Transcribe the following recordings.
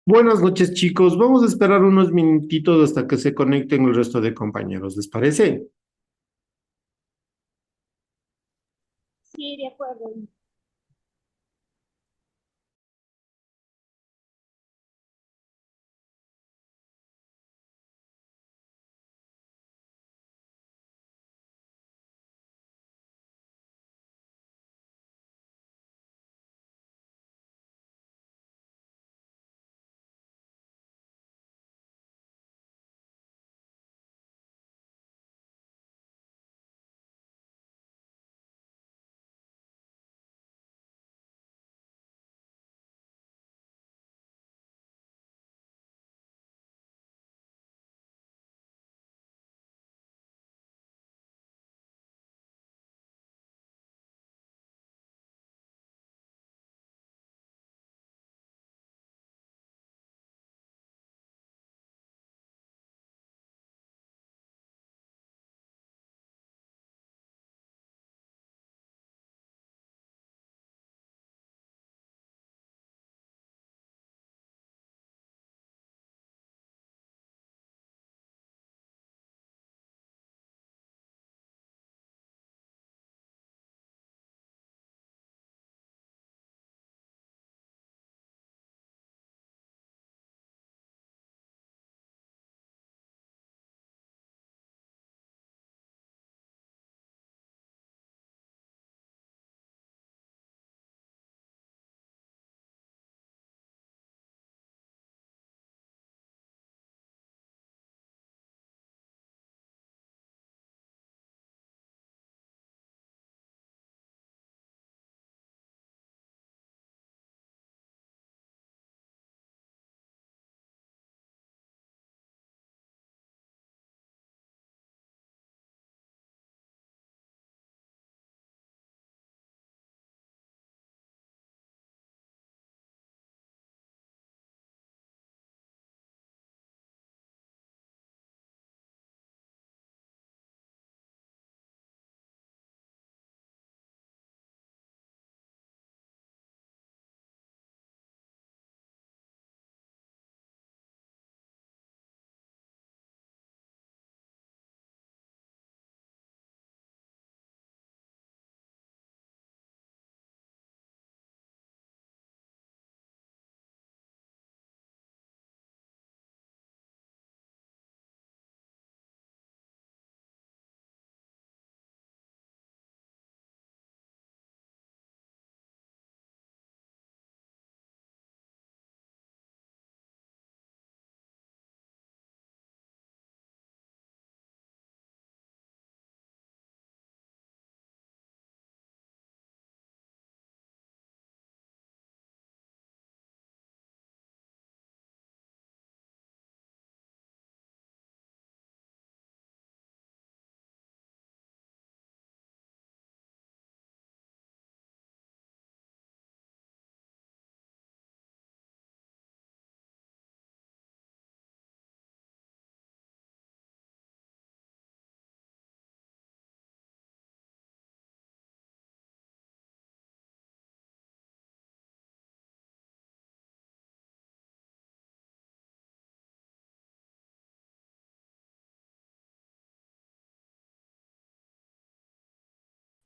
Buenas noches, chicos. Vamos a esperar unos minutitos hasta que se conecten el resto de compañeros. ¿Les parece? Sí, de acuerdo.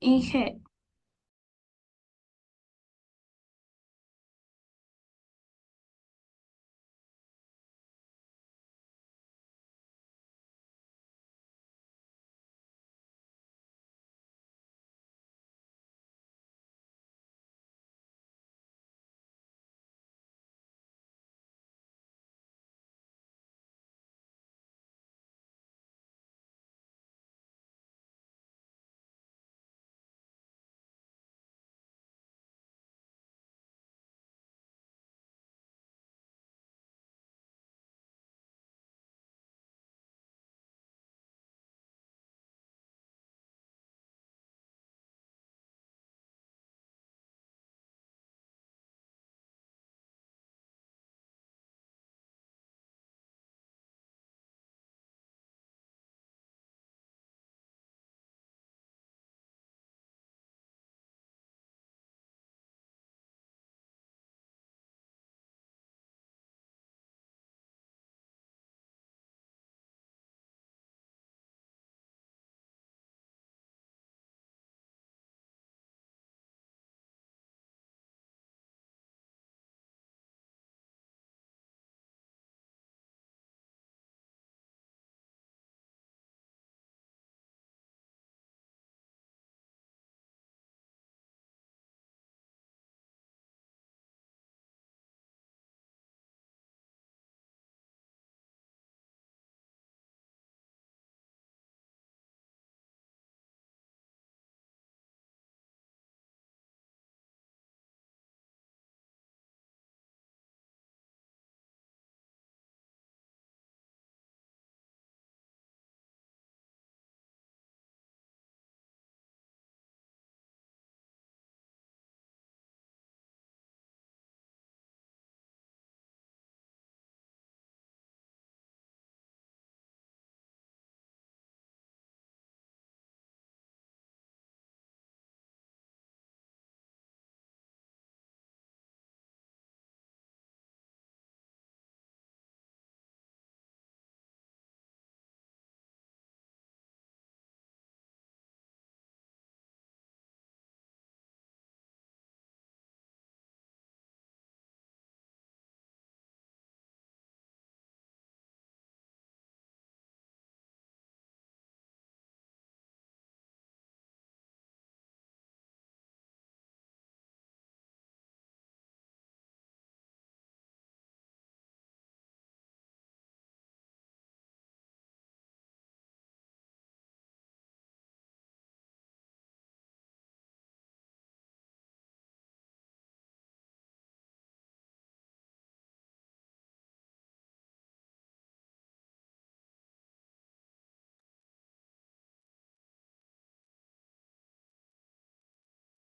Inge,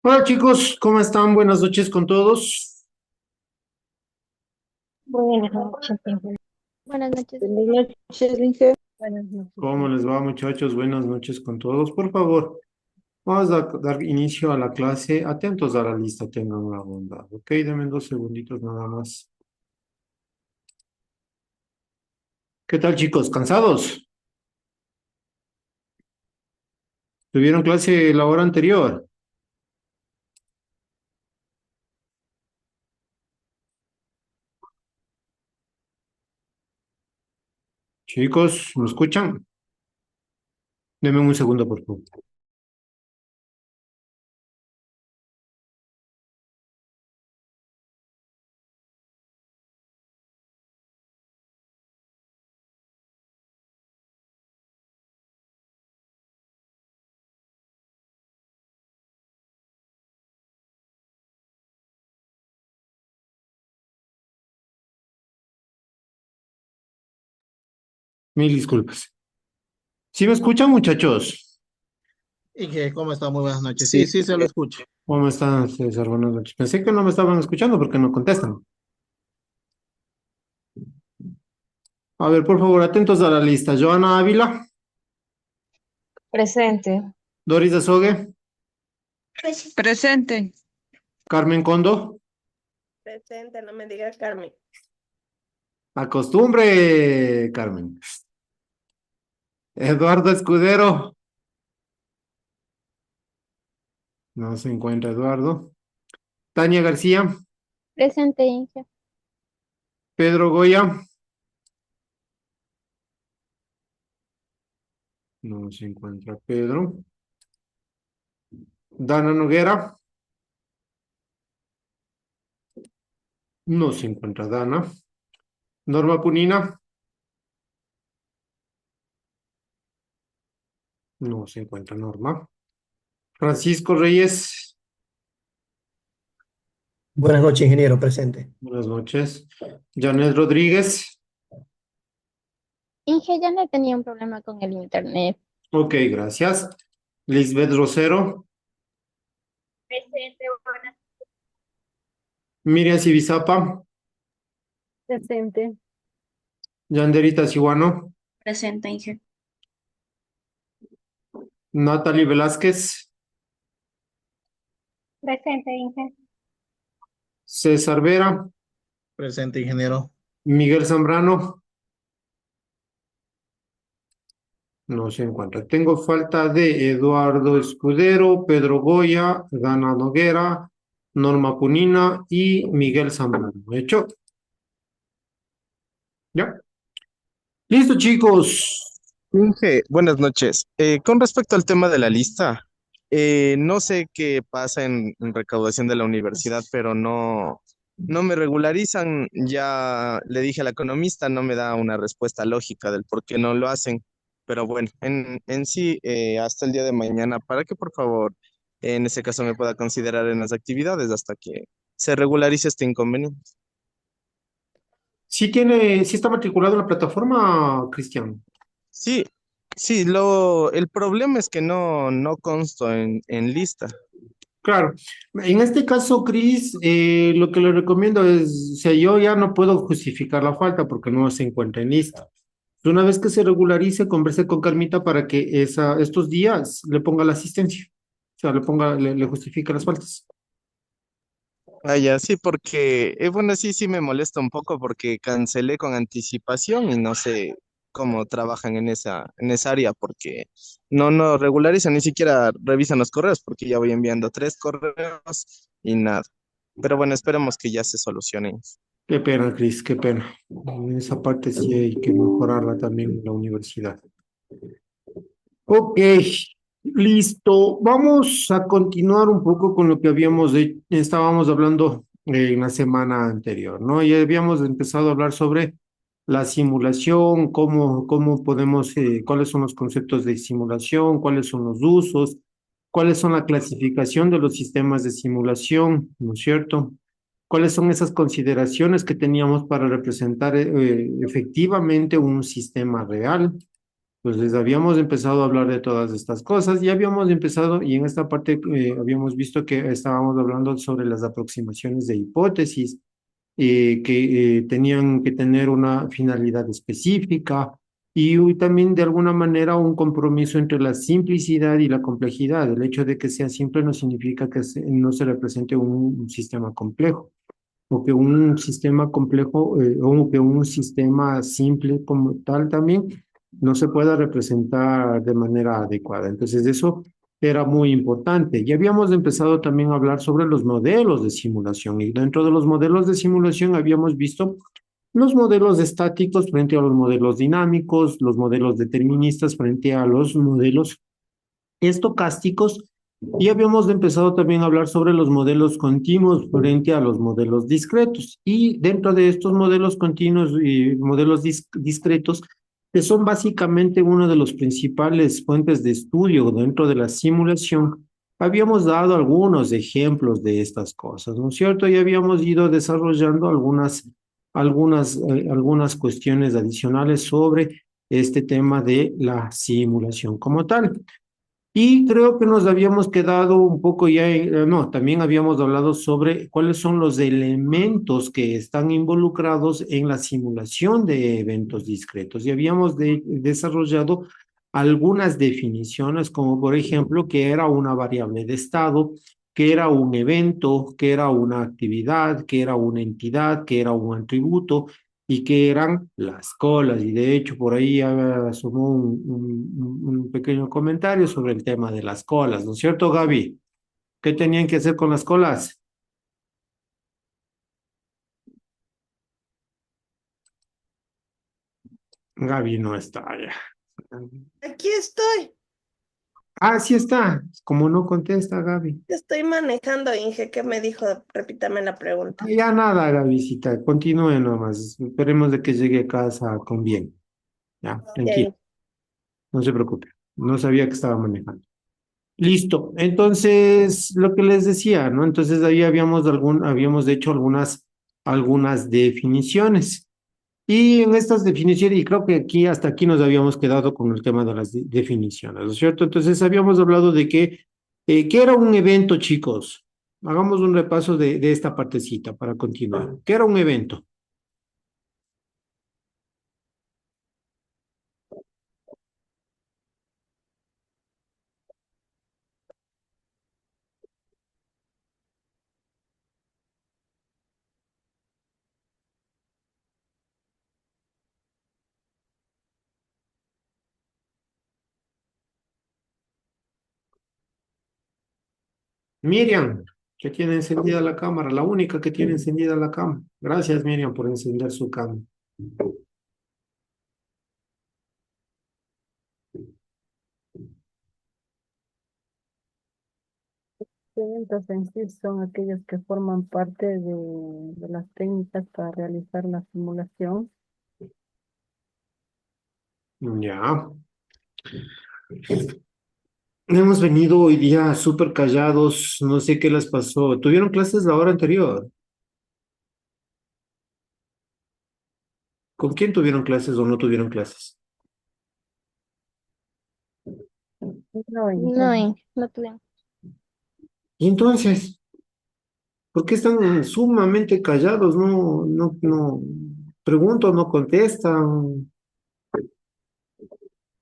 Hola chicos, ¿cómo están? Buenas noches con todos. Buenas noches, Inge. Buenas noches. Buenas noches, Inge. Buenas noches. ¿Cómo les va, muchachos? Buenas noches con todos. Por favor, vamos a dar inicio a la clase. Atentos a la lista, tengan la bondad. Ok, denme 2 segunditos nada más. ¿Qué tal, chicos? ¿Cansados? ¿Tuvieron clase la hora anterior? Chicos, ¿me escuchan? Denme un segundo, por favor. Mil disculpas. ¿Sí me escuchan, muchachos? Inge, ¿cómo está? Muy buenas noches. Sí, sí, se lo escucho. ¿Cómo están, César? Buenas noches. Pensé que no me estaban escuchando porque no contestan. A ver, por favor, atentos a la lista. Joana Ávila, Presente. Doris Azogue, Presente. Carmen Condo. Presente, no me digas Carmen. Acostumbre, Carmen. Eduardo Escudero. No se encuentra Eduardo. Tania García. Presente, Inge. Pedro Goya. No se encuentra Pedro. Dana Noguera. No se encuentra Dana. Norma Punina. No se encuentra Norma. Francisco Reyes. Buenas noches, ingeniero, presente. Buenas noches. Janet Rodríguez. Inge ya no tenía un problema con el internet. Ok, gracias. Lisbeth Rosero. Presente, buenas. Miriam Sibizapa. Presente. Yanderita Sihuano. Presente, Inge. Natalie Velázquez. Presente, Inge. César Vera. Presente, ingeniero. Miguel Zambrano. No se encuentra. Tengo falta de Eduardo Escudero, Pedro Goya, Dana Noguera, Norma Punina y Miguel Zambrano. ¿Hecho? ¿Ya? Listo, chicos. Inge, buenas noches. Con respecto al tema de la lista, no sé qué pasa en recaudación de la universidad, pero no me regularizan. Ya le dije a la economista, no me da una respuesta lógica del por qué no lo hacen. Pero bueno, en sí, hasta el día de mañana, para que por favor, en ese caso me pueda considerar en las actividades hasta que se regularice este inconveniente. Sí está matriculado en la plataforma, Cristian. Sí, sí, el problema es que no consto en lista. Claro, en este caso, Cris, lo que le recomiendo es, o sea, yo ya no puedo justificar la falta porque no se encuentra en lista. Una vez que se regularice, converse con Carmita para que estos días le ponga la asistencia, o sea, le justifique las faltas. Ah, ya, sí, porque, bueno, sí me molesta un poco porque cancelé con anticipación y no sé cómo trabajan en esa área porque no regularizan, ni siquiera revisan los correos porque ya voy enviando 3 correos y nada. Pero bueno, esperemos que ya se solucione. Qué pena, Cris, qué pena. En esa parte sí hay que mejorarla también en la universidad. Ok, listo. Vamos a continuar un poco con lo que estábamos hablando en la semana anterior, ¿no? Ya habíamos empezado a hablar sobre la simulación, cómo podemos, cuáles son los conceptos de simulación, cuáles son los usos, cuáles son la clasificación de los sistemas de simulación, ¿no es cierto? ¿Cuáles son esas consideraciones que teníamos para representar efectivamente un sistema real? Entonces habíamos empezado a hablar de todas estas cosas y habíamos empezado, y en esta parte habíamos visto que estábamos hablando sobre las aproximaciones de hipótesis que tenían que tener una finalidad específica y también de alguna manera un compromiso entre la simplicidad y la complejidad. El hecho de que sea simple no significa que no se represente un sistema complejo o que un sistema complejo o que un sistema simple como tal también no se pueda representar de manera adecuada. Entonces eso era muy importante. Y habíamos empezado también a hablar sobre los modelos de simulación y dentro de los modelos de simulación habíamos visto los modelos estáticos frente a los modelos dinámicos, los modelos deterministas frente a los modelos estocásticos y habíamos empezado también a hablar sobre los modelos continuos frente a los modelos discretos. Y dentro de estos modelos continuos y modelos discretos, que son básicamente uno de los principales fuentes de estudio dentro de la simulación, habíamos dado algunos ejemplos de estas cosas, ¿no es cierto? Y habíamos ido desarrollando algunas cuestiones adicionales sobre este tema de la simulación como tal. Y creo que nos habíamos quedado un poco ya, no, también habíamos hablado sobre cuáles son los elementos que están involucrados en la simulación de eventos discretos. Y habíamos desarrollado algunas definiciones, como por ejemplo, que era una variable de estado, que era un evento, que era una actividad, que era una entidad, que era un atributo, y que eran las colas. Y de hecho, por ahí asomó un pequeño comentario sobre el tema de las colas, ¿no es cierto, Gaby? ¿Qué tenían que hacer con las colas? Gaby no está allá. Aquí estoy. Ah, sí está. Como no contesta, Gaby. Estoy manejando, Inge. ¿Qué me dijo? Repítame la pregunta. Ya nada, Gabycita. Continúe nomás. Esperemos de que llegue a casa con bien. Ya, tranquilo. Ok. No se preocupe. No sabía que estaba manejando. Listo. Entonces, lo que les decía, ¿no? Entonces ahí habíamos hecho algunas definiciones. Y en estas definiciones, y creo que aquí, hasta aquí nos habíamos quedado con el tema de las definiciones, ¿no es cierto? Entonces habíamos hablado de ¿qué era un evento, chicos? Hagamos un repaso de esta partecita para continuar. ¿Qué era un evento? Miriam, que tiene encendida la cámara, la única que tiene encendida la cámara. Gracias, Miriam, por encender su cámara. Eventos en sí son aquellos que forman parte de las técnicas para realizar la simulación. Ya. Hemos venido hoy día súper callados, no sé qué les pasó. ¿Tuvieron clases la hora anterior? ¿Con quién tuvieron clases o no tuvieron clases? No, No tuvimos. Y entonces, ¿por qué están sumamente callados? No, pregunto, no contestan.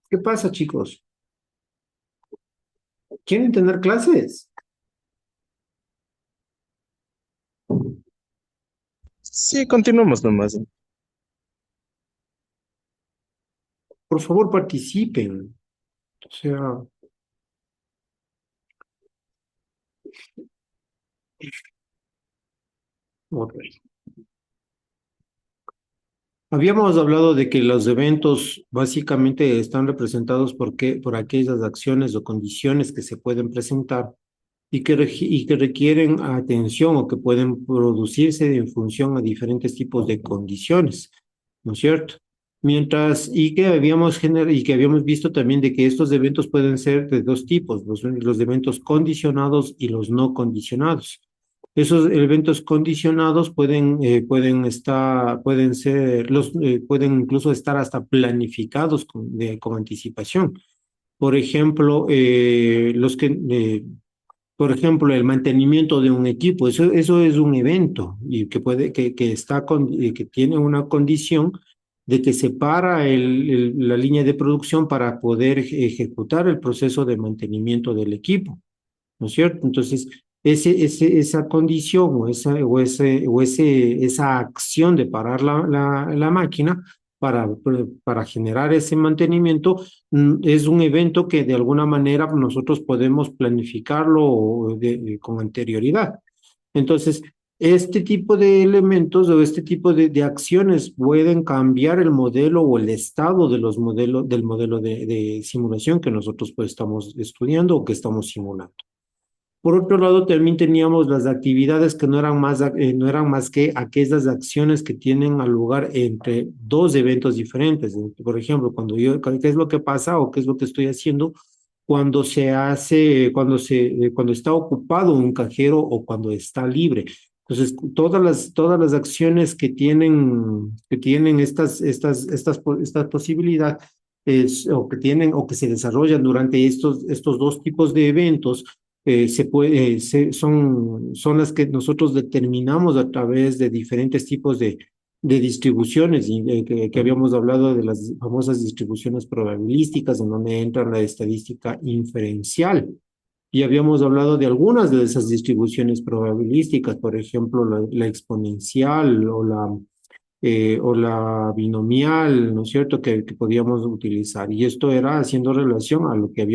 ¿Qué pasa, chicos? ¿Quieren tener clases? Sí, continuamos nomás. Por favor, participen. O sea, ok. Habíamos hablado de que los eventos básicamente están representados por aquellas acciones o condiciones que se pueden presentar y que requieren atención o que pueden producirse en función a diferentes tipos de condiciones, ¿no es cierto? Y que habíamos visto también de que estos eventos pueden ser de dos tipos, los eventos condicionados y los no condicionados. Esos eventos condicionados pueden incluso estar hasta planificados con anticipación. Por ejemplo, por ejemplo, el mantenimiento de un equipo, eso es un evento y que tiene una condición de que se para la línea de producción para poder ejecutar el proceso de mantenimiento del equipo, ¿no es cierto? Entonces, esa condición esa acción de parar la máquina para generar ese mantenimiento es un evento que de alguna manera nosotros podemos planificarlo con anterioridad. Entonces, este tipo de elementos o este tipo de acciones pueden cambiar el modelo o el estado del modelo de simulación que nosotros pues estamos estudiando o que estamos simulando. Por otro lado, también teníamos las actividades que no eran más que aquellas acciones que tienen lugar entre dos eventos diferentes. Por ejemplo, ¿qué es lo que pasa o qué es lo que estoy haciendo cuando está ocupado un cajero o cuando está libre? Entonces, todas las acciones que tienen esta posibilidad o que se desarrollan durante estos dos tipos de eventos son las que nosotros determinamos a través de diferentes tipos de distribuciones, que habíamos hablado de las famosas distribuciones probabilísticas, en donde entra la estadística inferencial. Y habíamos hablado de algunas de esas distribuciones probabilísticas, por ejemplo, la exponencial o la binomial, ¿no es cierto?, que podíamos utilizar. Y esto era haciendo relación a lo que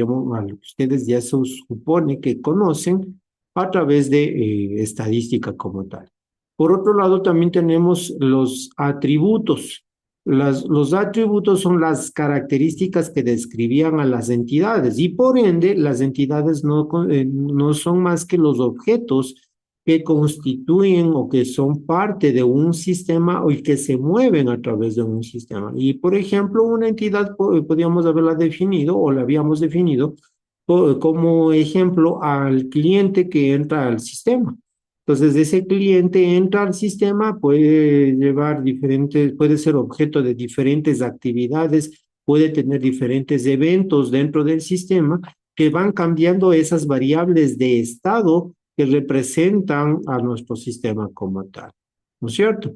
ustedes ya se supone que conocen a través de estadística como tal. Por otro lado, también tenemos los atributos. Los atributos son las características que describían a las entidades y por ende las entidades no son más que los objetos que constituyen o que son parte de un sistema y que se mueven a través de un sistema. Y, por ejemplo, una entidad podríamos haberla definido o la habíamos definido como ejemplo al cliente que entra al sistema. Entonces, ese cliente entra al sistema, puede ser objeto de diferentes actividades, puede tener diferentes eventos dentro del sistema que van cambiando esas variables de estado que representan a nuestro sistema como tal, ¿no es cierto?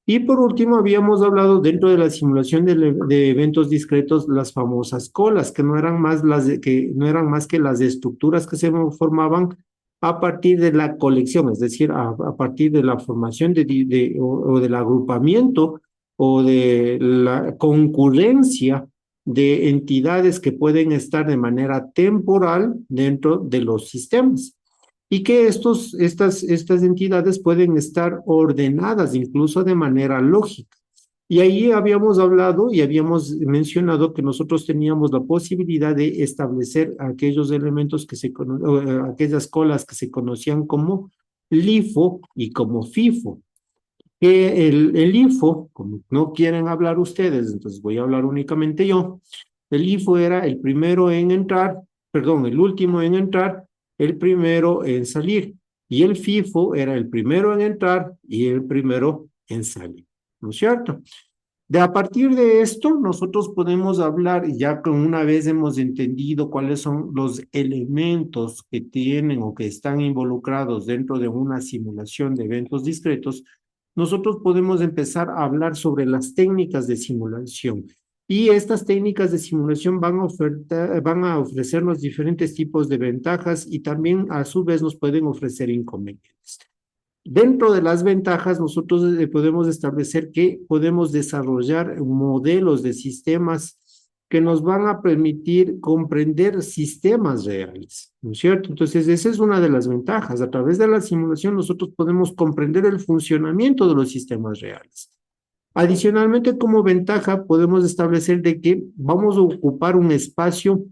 Y por último, habíamos hablado dentro de la simulación de eventos discretos, las famosas colas, que no eran más que las estructuras que se formaban a partir de la colección, es decir, a partir de la formación o del agrupamiento o de la concurrencia de entidades que pueden estar de manera temporal dentro de los sistemas y que estas entidades pueden estar ordenadas incluso de manera lógica. Y ahí habíamos hablado y habíamos mencionado que nosotros teníamos la posibilidad de establecer aquellos elementos aquellas colas que se conocían como LIFO y como FIFO. Que el LIFO, como no quieren hablar ustedes, entonces voy a hablar únicamente yo. El LIFO era el primero en entrar, perdón, el último en entrar, el primero en salir. Y el FIFO era el primero en entrar y el primero en salir. ¿No es cierto? A partir de esto, nosotros podemos hablar, ya que una vez hemos entendido cuáles son los elementos que tienen o que están involucrados dentro de una simulación de eventos discretos, nosotros podemos empezar a hablar sobre las técnicas de simulación. Y estas técnicas de simulación van a ofrecernos diferentes tipos de ventajas y también a su vez nos pueden ofrecer inconvenientes. Dentro de las ventajas, nosotros podemos establecer que podemos desarrollar modelos de sistemas que nos van a permitir comprender sistemas reales, ¿no es cierto? Entonces, esa es una de las ventajas. A través de la simulación, nosotros podemos comprender el funcionamiento de los sistemas reales. Adicionalmente, como ventaja, podemos establecer de que vamos a ocupar un espacio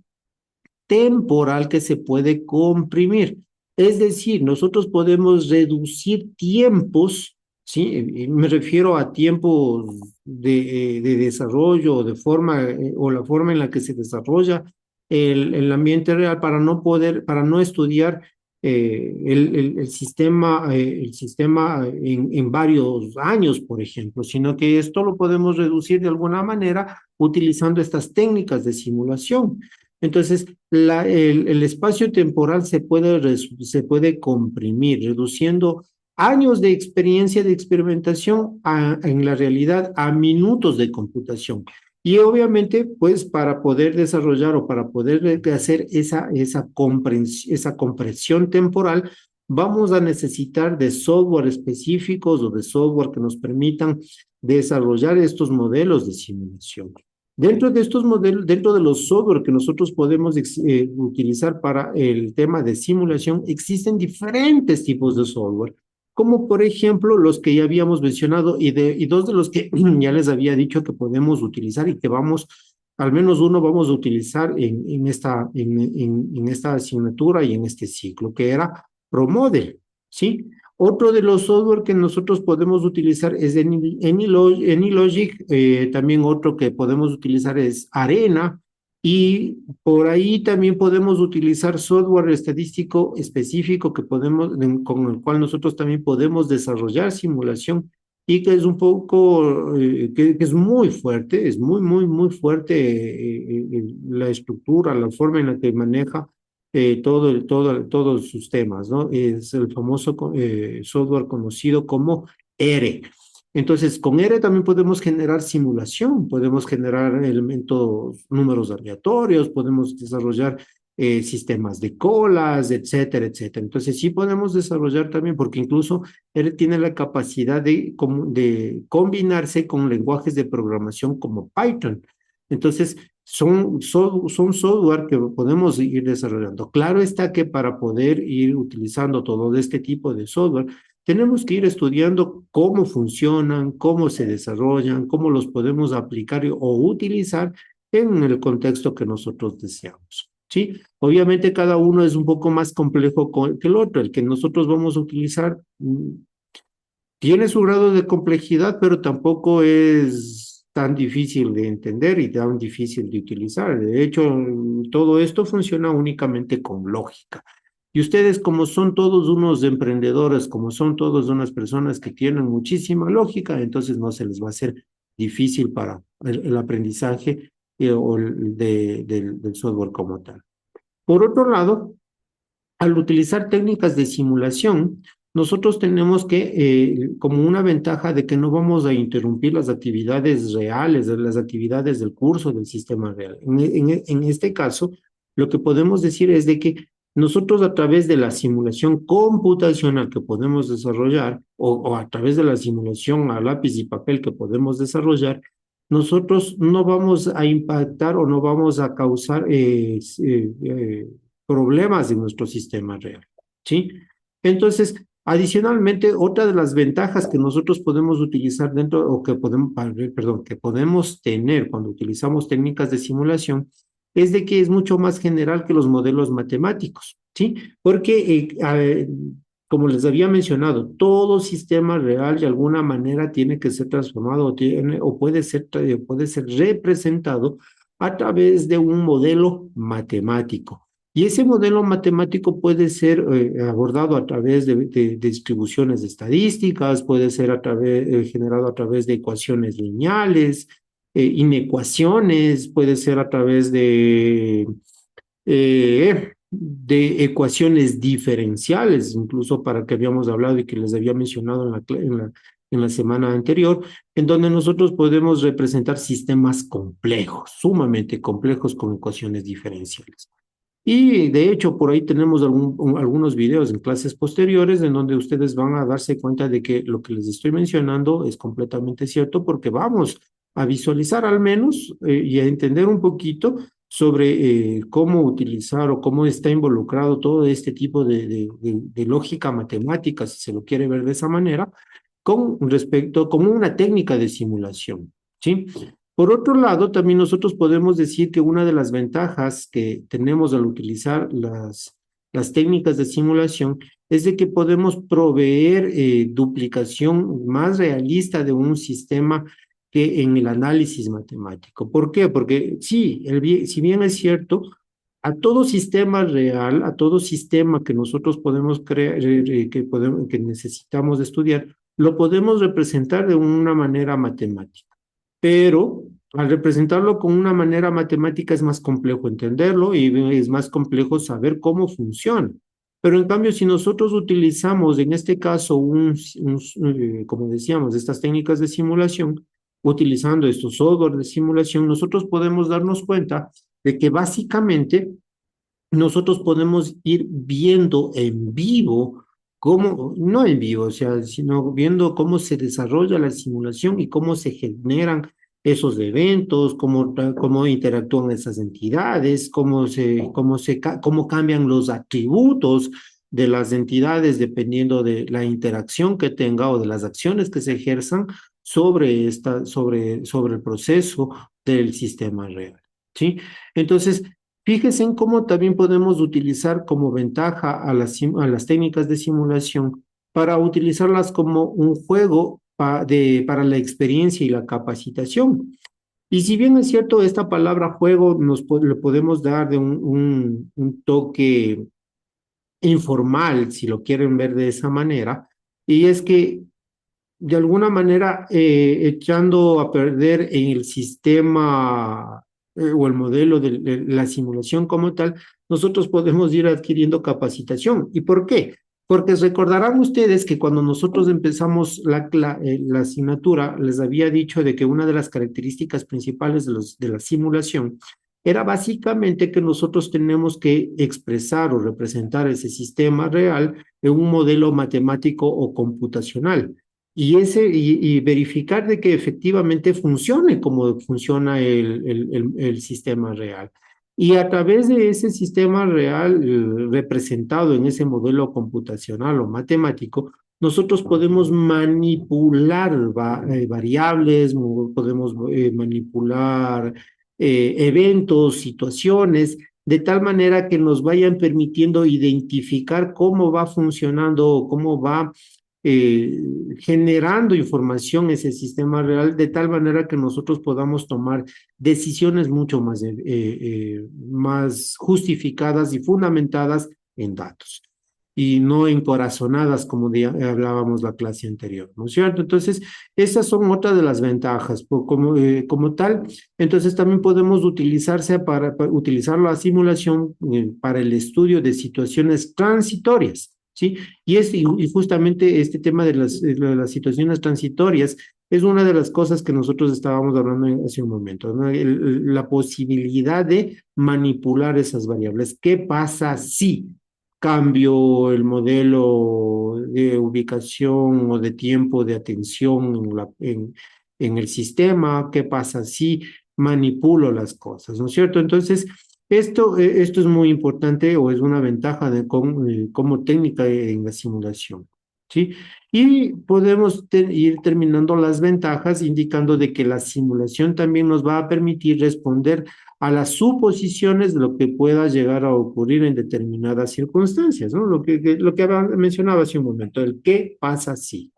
temporal que se puede comprimir. Es decir, nosotros podemos reducir tiempos, ¿sí? Y me refiero a tiempos de desarrollo o la forma en la que se desarrolla el ambiente real para no estudiar el sistema en varios años, por ejemplo, sino que esto lo podemos reducir de alguna manera utilizando estas técnicas de simulación. Entonces, el espacio temporal se puede comprimir, reduciendo años de experiencia de experimentación en la realidad a minutos de computación. Y obviamente, pues para poder desarrollar o para poder hacer esa compresión temporal, vamos a necesitar de software específicos o de software que nos permitan desarrollar estos modelos de simulación. Dentro de estos modelos, dentro de los software que nosotros podemos utilizar para el tema de simulación, existen diferentes tipos de software, como por ejemplo los que ya habíamos mencionado y dos de los que ya les había dicho que podemos utilizar y que al menos uno vamos a utilizar en esta asignatura y en este ciclo, que era ProModel, ¿sí? Otro de los software que nosotros podemos utilizar es AnyLogic, también otro que podemos utilizar es Arena, y por ahí también podemos utilizar software estadístico específico con el cual nosotros también podemos desarrollar simulación y que es un poco, que es muy fuerte, es muy fuerte la estructura, la forma en la que maneja todos sus temas, ¿no? Es el famoso software conocido como R. Entonces, con R también podemos generar simulación, podemos generar elementos, números aleatorios, podemos desarrollar sistemas de colas, etcétera, etcétera. Entonces, sí podemos desarrollar también, porque incluso R tiene la capacidad de combinarse con lenguajes de programación como Python. Entonces, son software que podemos ir desarrollando. Claro está que para poder ir utilizando todo este tipo de software, tenemos que ir estudiando cómo funcionan, cómo se desarrollan, cómo los podemos aplicar o utilizar en el contexto que nosotros deseamos, ¿sí? Obviamente cada uno es un poco más complejo que el otro. El que nosotros vamos a utilizar tiene su grado de complejidad, pero tampoco es tan difícil de entender y tan difícil de utilizar. De hecho, todo esto funciona únicamente con lógica. Y ustedes, como son todos unos emprendedores, como son todos unas personas que tienen muchísima lógica, entonces no se les va a hacer difícil para el aprendizaje del software como tal. Por otro lado, al utilizar técnicas de simulación, nosotros tenemos como una ventaja de que no vamos a interrumpir las actividades reales, las actividades del curso del sistema real. En este caso, lo que podemos decir es de que nosotros a través de la simulación computacional que podemos desarrollar o a través de la simulación a lápiz y papel que podemos desarrollar, nosotros no vamos a impactar o no vamos a causar problemas en nuestro sistema real, ¿sí? Entonces, adicionalmente, otra de las ventajas que nosotros podemos utilizar dentro, o que podemos tener cuando utilizamos técnicas de simulación, es de que es mucho más general que los modelos matemáticos, ¿sí? Porque, como les había mencionado, todo sistema real de alguna manera tiene que ser transformado o puede ser representado a través de un modelo matemático. Y ese modelo matemático puede ser abordado a través de distribuciones estadísticas, puede ser generado a través de ecuaciones lineales, inecuaciones, puede ser a través de ecuaciones diferenciales, incluso para que habíamos hablado y que les había mencionado en la semana anterior, en donde nosotros podemos representar sistemas complejos, sumamente complejos con ecuaciones diferenciales. Y de hecho, por ahí tenemos algunos videos en clases posteriores en donde ustedes van a darse cuenta de que lo que les estoy mencionando es completamente cierto, porque vamos a visualizar al menos y a entender un poquito sobre cómo utilizar o cómo está involucrado todo este tipo de lógica matemática, si se lo quiere ver de esa manera, como una técnica de simulación, ¿sí? Por otro lado, también nosotros podemos decir que una de las ventajas que tenemos al utilizar las técnicas de simulación es de que podemos proveer duplicación más realista de un sistema que en el análisis matemático. ¿Por qué? Porque sí, si bien es cierto, a todo sistema real, a todo sistema que nosotros podemos crear, que necesitamos estudiar, lo podemos representar de una manera matemática. Pero al representarlo con una manera matemática es más complejo entenderlo y es más complejo saber cómo funciona. Pero en cambio, si nosotros utilizamos en este caso, como decíamos, estas técnicas de simulación, utilizando estos software de simulación, nosotros podemos darnos cuenta de que básicamente nosotros podemos ir viendo en vivo cómo, no en vivo, o sea, sino viendo cómo se desarrolla la simulación y cómo se generan esos eventos, cómo interactúan esas entidades, cómo cambian los atributos de las entidades dependiendo de la interacción que tenga o de las acciones que se ejerzan sobre el proceso del sistema real, ¿sí? Entonces, fíjense en cómo también podemos utilizar como ventaja a las técnicas de simulación para utilizarlas como un juego para la experiencia y la capacitación. Y si bien es cierto, esta palabra juego le podemos dar de un toque informal, si lo quieren ver de esa manera, y es que de alguna manera echando a perder en el sistema o el modelo de la simulación como tal, nosotros podemos ir adquiriendo capacitación. ¿Y por qué? Porque recordarán ustedes que cuando nosotros empezamos la asignatura, les había dicho de que una de las características principales de la simulación era básicamente que nosotros tenemos que expresar o representar ese sistema real en un modelo matemático o computacional y verificar de que efectivamente funcione como funciona el sistema real. Y a través de ese sistema real representado en ese modelo computacional o matemático, nosotros podemos manipular variables, podemos manipular eventos, situaciones, de tal manera que nos vayan permitiendo identificar cómo va funcionando o cómo va generando información ese sistema real, de tal manera que nosotros podamos tomar decisiones mucho más justificadas y fundamentadas en datos y no encorazonadas como hablábamos la clase anterior, ¿no es cierto? Entonces, esas son otras de las ventajas, como tal. Entonces, también podemos para utilizar la simulación para el estudio de situaciones transitorias, ¿sí? Y justamente este tema de las situaciones transitorias es una de las cosas que nosotros estábamos hablando hace un momento, ¿no? La posibilidad de manipular esas variables. ¿Qué pasa si cambio el modelo de ubicación o de tiempo de atención en el sistema? ¿Qué pasa si manipulo las cosas? ¿No es cierto? Entonces, esto es muy importante o es una ventaja como técnica en la simulación, ¿sí? Y podemos ir terminando las ventajas indicando de que la simulación también nos va a permitir responder a las suposiciones de lo que pueda llegar a ocurrir en determinadas circunstancias, ¿no? Lo que mencionaba hace un momento, el qué pasa si.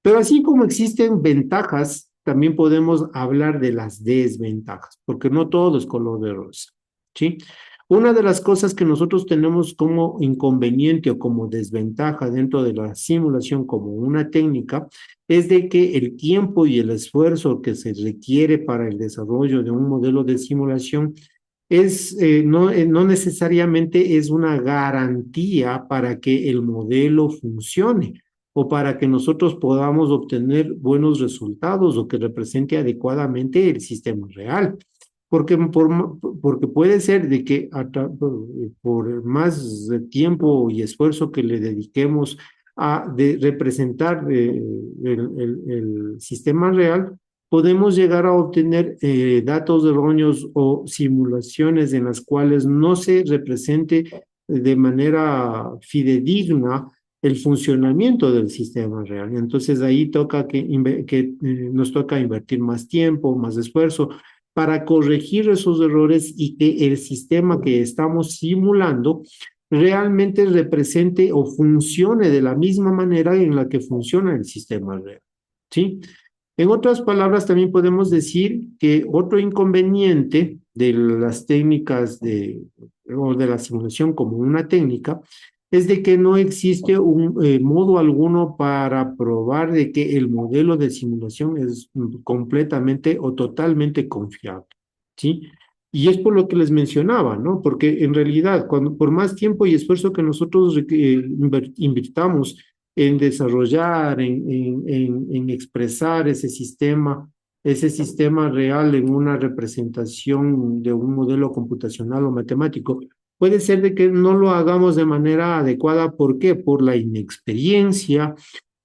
Pero así como existen ventajas, también podemos hablar de las desventajas, porque no todo es color de rosa, ¿sí? Una de las cosas que nosotros tenemos como inconveniente o como desventaja dentro de la simulación como una técnica es de que el tiempo y el esfuerzo que se requiere para el desarrollo de un modelo de simulación no necesariamente es una garantía para que el modelo funcione o para que nosotros podamos obtener buenos resultados o que represente adecuadamente el sistema real. Porque puede ser de que por más tiempo y esfuerzo que le dediquemos a representar el sistema real, podemos llegar a obtener datos erróneos o simulaciones en las cuales no se represente de manera fidedigna el funcionamiento del sistema real. Entonces ahí nos toca invertir más tiempo, más esfuerzo para corregir esos errores y que el sistema que estamos simulando realmente represente o funcione de la misma manera en la que funciona el sistema real, ¿sí? En otras palabras, también podemos decir que otro inconveniente de las técnicas o de la simulación como una técnica, es de que no existe un modo alguno para probar de que el modelo de simulación es completamente o totalmente confiable, ¿sí? Y es por lo que les mencionaba, ¿no? Porque en realidad, cuando, por más tiempo y esfuerzo que nosotros invirtamos en desarrollar, en expresar ese sistema real en una representación de un modelo computacional o matemático, puede ser de que no lo hagamos de manera adecuada. ¿Por qué? Por la inexperiencia,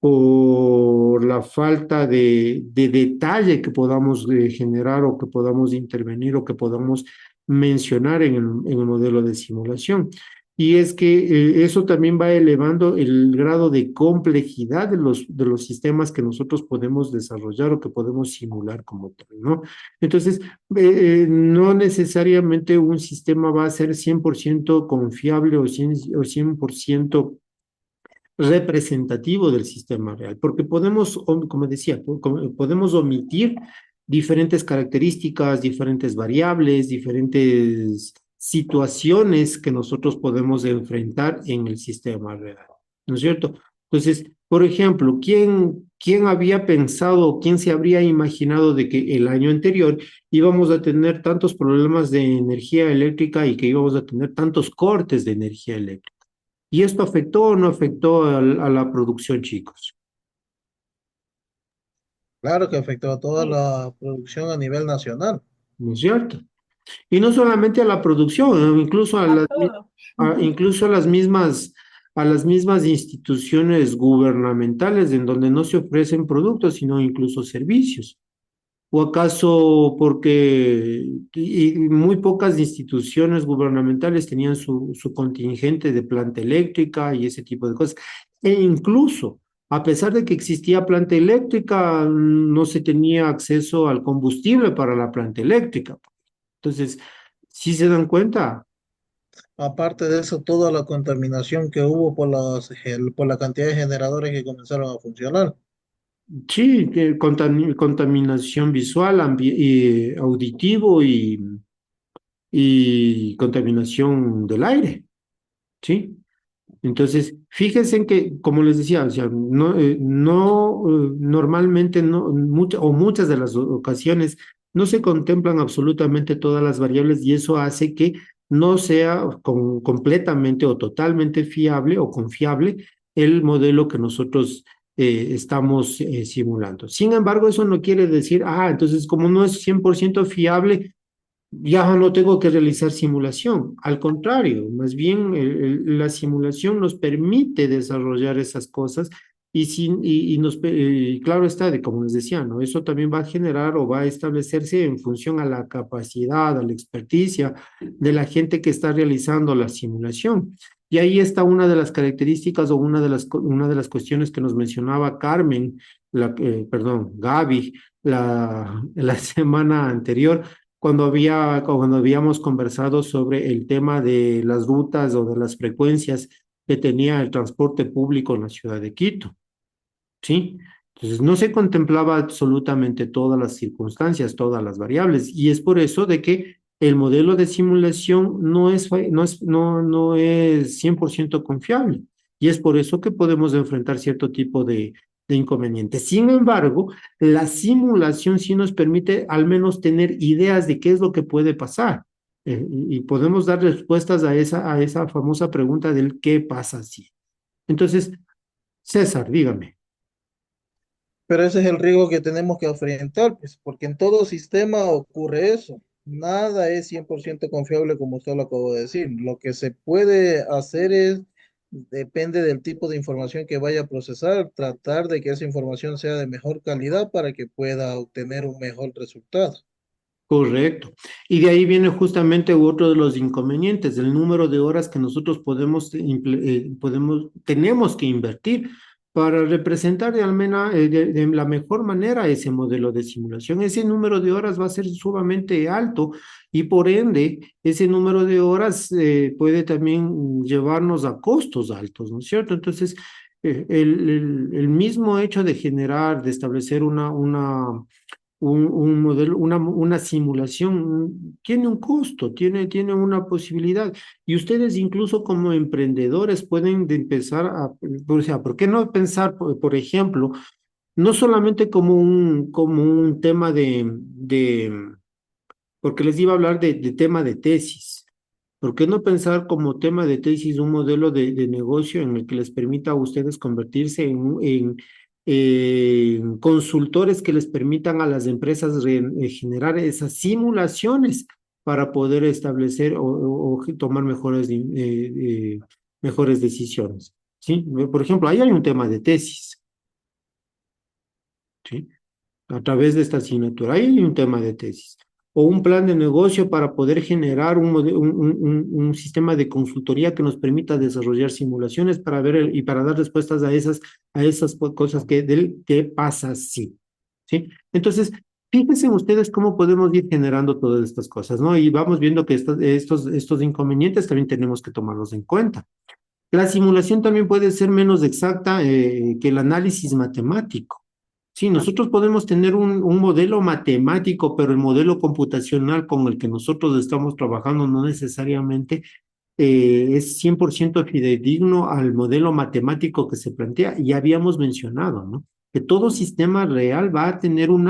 por la falta de detalle que podamos generar o que podamos intervenir o que podamos mencionar en el modelo de simulación. Y es que eso también va elevando el grado de complejidad de los sistemas que nosotros podemos desarrollar o que podemos simular como tal, ¿no? Entonces, no necesariamente un sistema va a ser 100% confiable o 100% representativo del sistema real, porque podemos, como decía, podemos omitir diferentes características, diferentes variables, diferentes situaciones que nosotros podemos enfrentar en el sistema real, ¿no es cierto? Entonces, por ejemplo, ¿quién había pensado, quién se habría imaginado de que el año anterior íbamos a tener tantos problemas de energía eléctrica y que íbamos a tener tantos cortes de energía eléctrica? ¿Y esto afectó o no afectó a la producción, chicos? Claro que afectó a toda la producción a nivel nacional. ¿No es cierto? Y no solamente a la producción, ¿no? Incluso incluso a las mismas instituciones gubernamentales en donde no se ofrecen productos, sino incluso servicios. ¿O acaso porque y muy pocas instituciones gubernamentales tenían su contingente de planta eléctrica y ese tipo de cosas? E incluso, a pesar de que existía planta eléctrica, no se tenía acceso al combustible para la planta eléctrica. Entonces, ¿sí se dan cuenta? Aparte de eso, toda la contaminación que hubo por por la cantidad de generadores que comenzaron a funcionar. Sí, que contaminación visual, auditivo y contaminación del aire, ¿sí? Entonces, fíjense en que, como les decía, o sea, normalmente no, o muchas de las ocasiones no se contemplan absolutamente todas las variables y eso hace que no sea completamente o totalmente fiable o confiable el modelo que nosotros estamos simulando. Sin embargo, eso no quiere decir, entonces como no es 100% fiable, ya no tengo que realizar simulación. Al contrario, más bien la simulación nos permite desarrollar esas cosas y claro está, como les decía, ¿no? Eso también va a generar o va a establecerse en función a la capacidad, a la experticia de la gente que está realizando la simulación. Y ahí está una de las características o una de las cuestiones que nos mencionaba Carmen, perdón, Gaby, la semana anterior cuando habíamos conversado sobre el tema de las rutas o de las frecuencias que tenía el transporte público en la ciudad de Quito, ¿sí? Entonces no se contemplaba absolutamente todas las circunstancias, todas las variables, y es por eso de que el modelo de simulación no es 100% confiable, y es por eso que podemos enfrentar cierto tipo de inconvenientes. Sin embargo, la simulación sí nos permite al menos tener ideas de qué es lo que puede pasar, y podemos dar respuestas a esa famosa pregunta del qué pasa si. Entonces, César, dígame. Pero ese es el riesgo que tenemos que enfrentar, pues, porque en todo sistema ocurre eso. Nada es 100% confiable, como usted lo acabó de decir. Lo que se puede hacer depende del tipo de información que vaya a procesar, tratar de que esa información sea de mejor calidad para que pueda obtener un mejor resultado. Correcto. Y de ahí viene justamente otro de los inconvenientes, el número de horas que nosotros tenemos que invertir para representar de la mejor manera ese modelo de simulación. Ese número de horas va a ser sumamente alto y por ende ese número de horas puede también llevarnos a costos altos, ¿no es cierto? Entonces, el mismo hecho de generar, de establecer un modelo, una simulación, tiene un costo, tiene una posibilidad. Y ustedes incluso como emprendedores pueden empezar o sea, ¿por qué no pensar, por ejemplo, no solamente como un tema porque les iba a hablar de tema de tesis? ¿Por qué no pensar como tema de tesis un modelo de negocio en el que les permita a ustedes convertirse en consultores que les permitan a las empresas generar esas simulaciones para poder establecer o tomar mejores decisiones? ¿Sí? Por ejemplo, ahí hay un tema de tesis, ¿sí? A través de esta asignatura. Ahí hay un tema de tesis. O un plan de negocio para poder generar un sistema de consultoría que nos permita desarrollar simulaciones para ver y para dar respuestas a esas cosas qué pasa si. ¿Sí? Entonces, fíjense ustedes cómo podemos ir generando todas estas cosas, ¿no? Y vamos viendo que estos inconvenientes también tenemos que tomarlos en cuenta. La simulación también puede ser menos exacta que el análisis matemático. Sí, nosotros podemos tener un modelo matemático, pero el modelo computacional con el que nosotros estamos trabajando no necesariamente es 100% fidedigno al modelo matemático que se plantea. Y habíamos mencionado, ¿no? Que todo sistema real va a tener un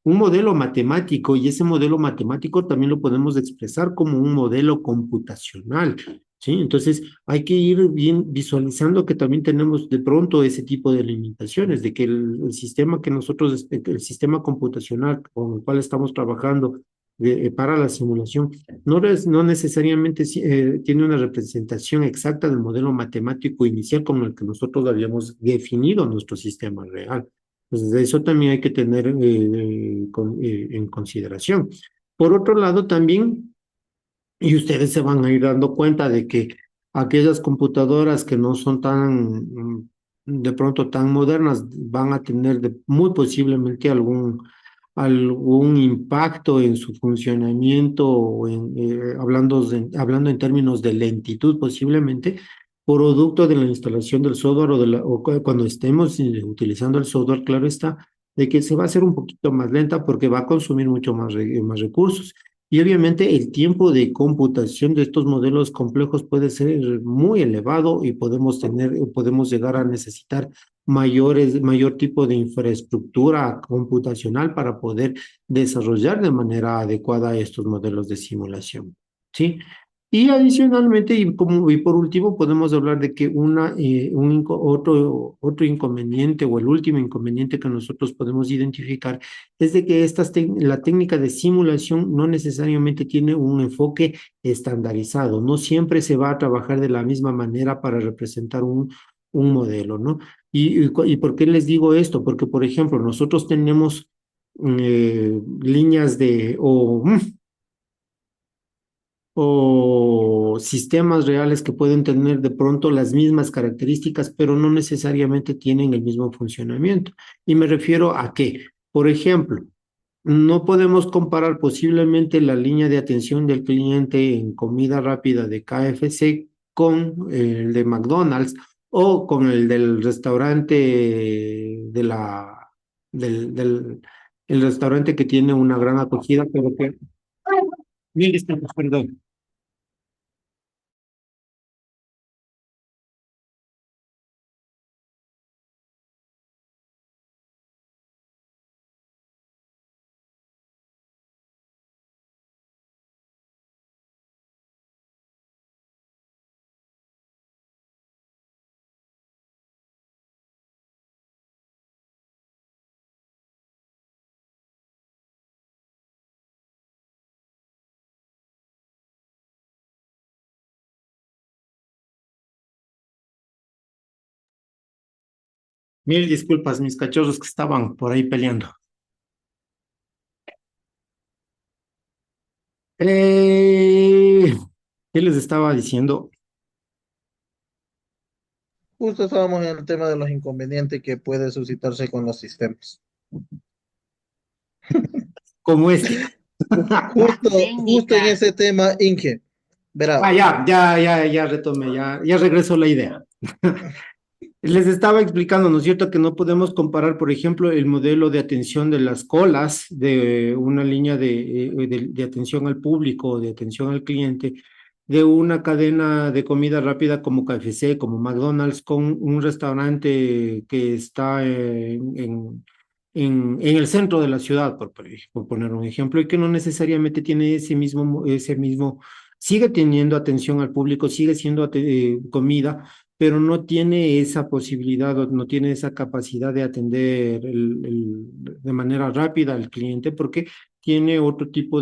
modelo matemático y ese modelo matemático también lo podemos expresar como un modelo computacional, ¿sí? Entonces hay que ir bien visualizando que también tenemos de pronto ese tipo de limitaciones, de que el sistema que nosotros, el sistema computacional con el cual estamos trabajando para la simulación, no necesariamente tiene una representación exacta del modelo matemático inicial con el que nosotros habíamos definido nuestro sistema real. Entonces, eso también hay que tener en consideración. Por otro lado, también, y ustedes se van a ir dando cuenta de que aquellas computadoras que no son de pronto tan modernas, van a tener muy posiblemente algún impacto en su funcionamiento, o hablando en términos de lentitud posiblemente, producto de la instalación del software o cuando estemos utilizando el software, claro está, de que se va a hacer un poquito más lenta porque va a consumir mucho más recursos. Y obviamente el tiempo de computación de estos modelos complejos puede ser muy elevado y podemos llegar a necesitar mayor tipo de infraestructura computacional para poder desarrollar de manera adecuada estos modelos de simulación. ¿Sí? Y adicionalmente, y por último, podemos hablar de que otro inconveniente o el último inconveniente que nosotros podemos identificar es de que la técnica de simulación no necesariamente tiene un enfoque estandarizado, no siempre se va a trabajar de la misma manera para representar un modelo, ¿no? ¿Y por qué les digo esto? Porque, por ejemplo, nosotros tenemos líneas o sistemas reales que pueden tener de pronto las mismas características, pero no necesariamente tienen el mismo funcionamiento. Y me refiero a que, por ejemplo, no podemos comparar posiblemente la línea de atención del cliente en comida rápida de KFC con el de McDonald's o con el del restaurante el restaurante que tiene una gran acogida, pero que... Mil disculpas, perdón. Mil disculpas, mis cachorros que estaban por ahí peleando. Eh, ¿Qué les estaba diciendo? Justo estábamos en el tema de los inconvenientes que puede suscitarse con los sistemas. Como este. Justo en ese tema, Inge, verá, Ya retomé, ya regresó la idea. Les estaba explicando, ¿no es cierto?, que no podemos comparar, por ejemplo, el modelo de atención de las colas de una línea de atención al público, de atención al cliente, de una cadena de comida rápida como KFC, como McDonald's, con un restaurante que está en el centro de la ciudad, por poner un ejemplo, y que no necesariamente tiene ese mismo, sigue teniendo atención al público, sigue siendo comida, pero no tiene esa posibilidad o no tiene esa capacidad de atender de manera rápida al cliente porque tiene otro tipo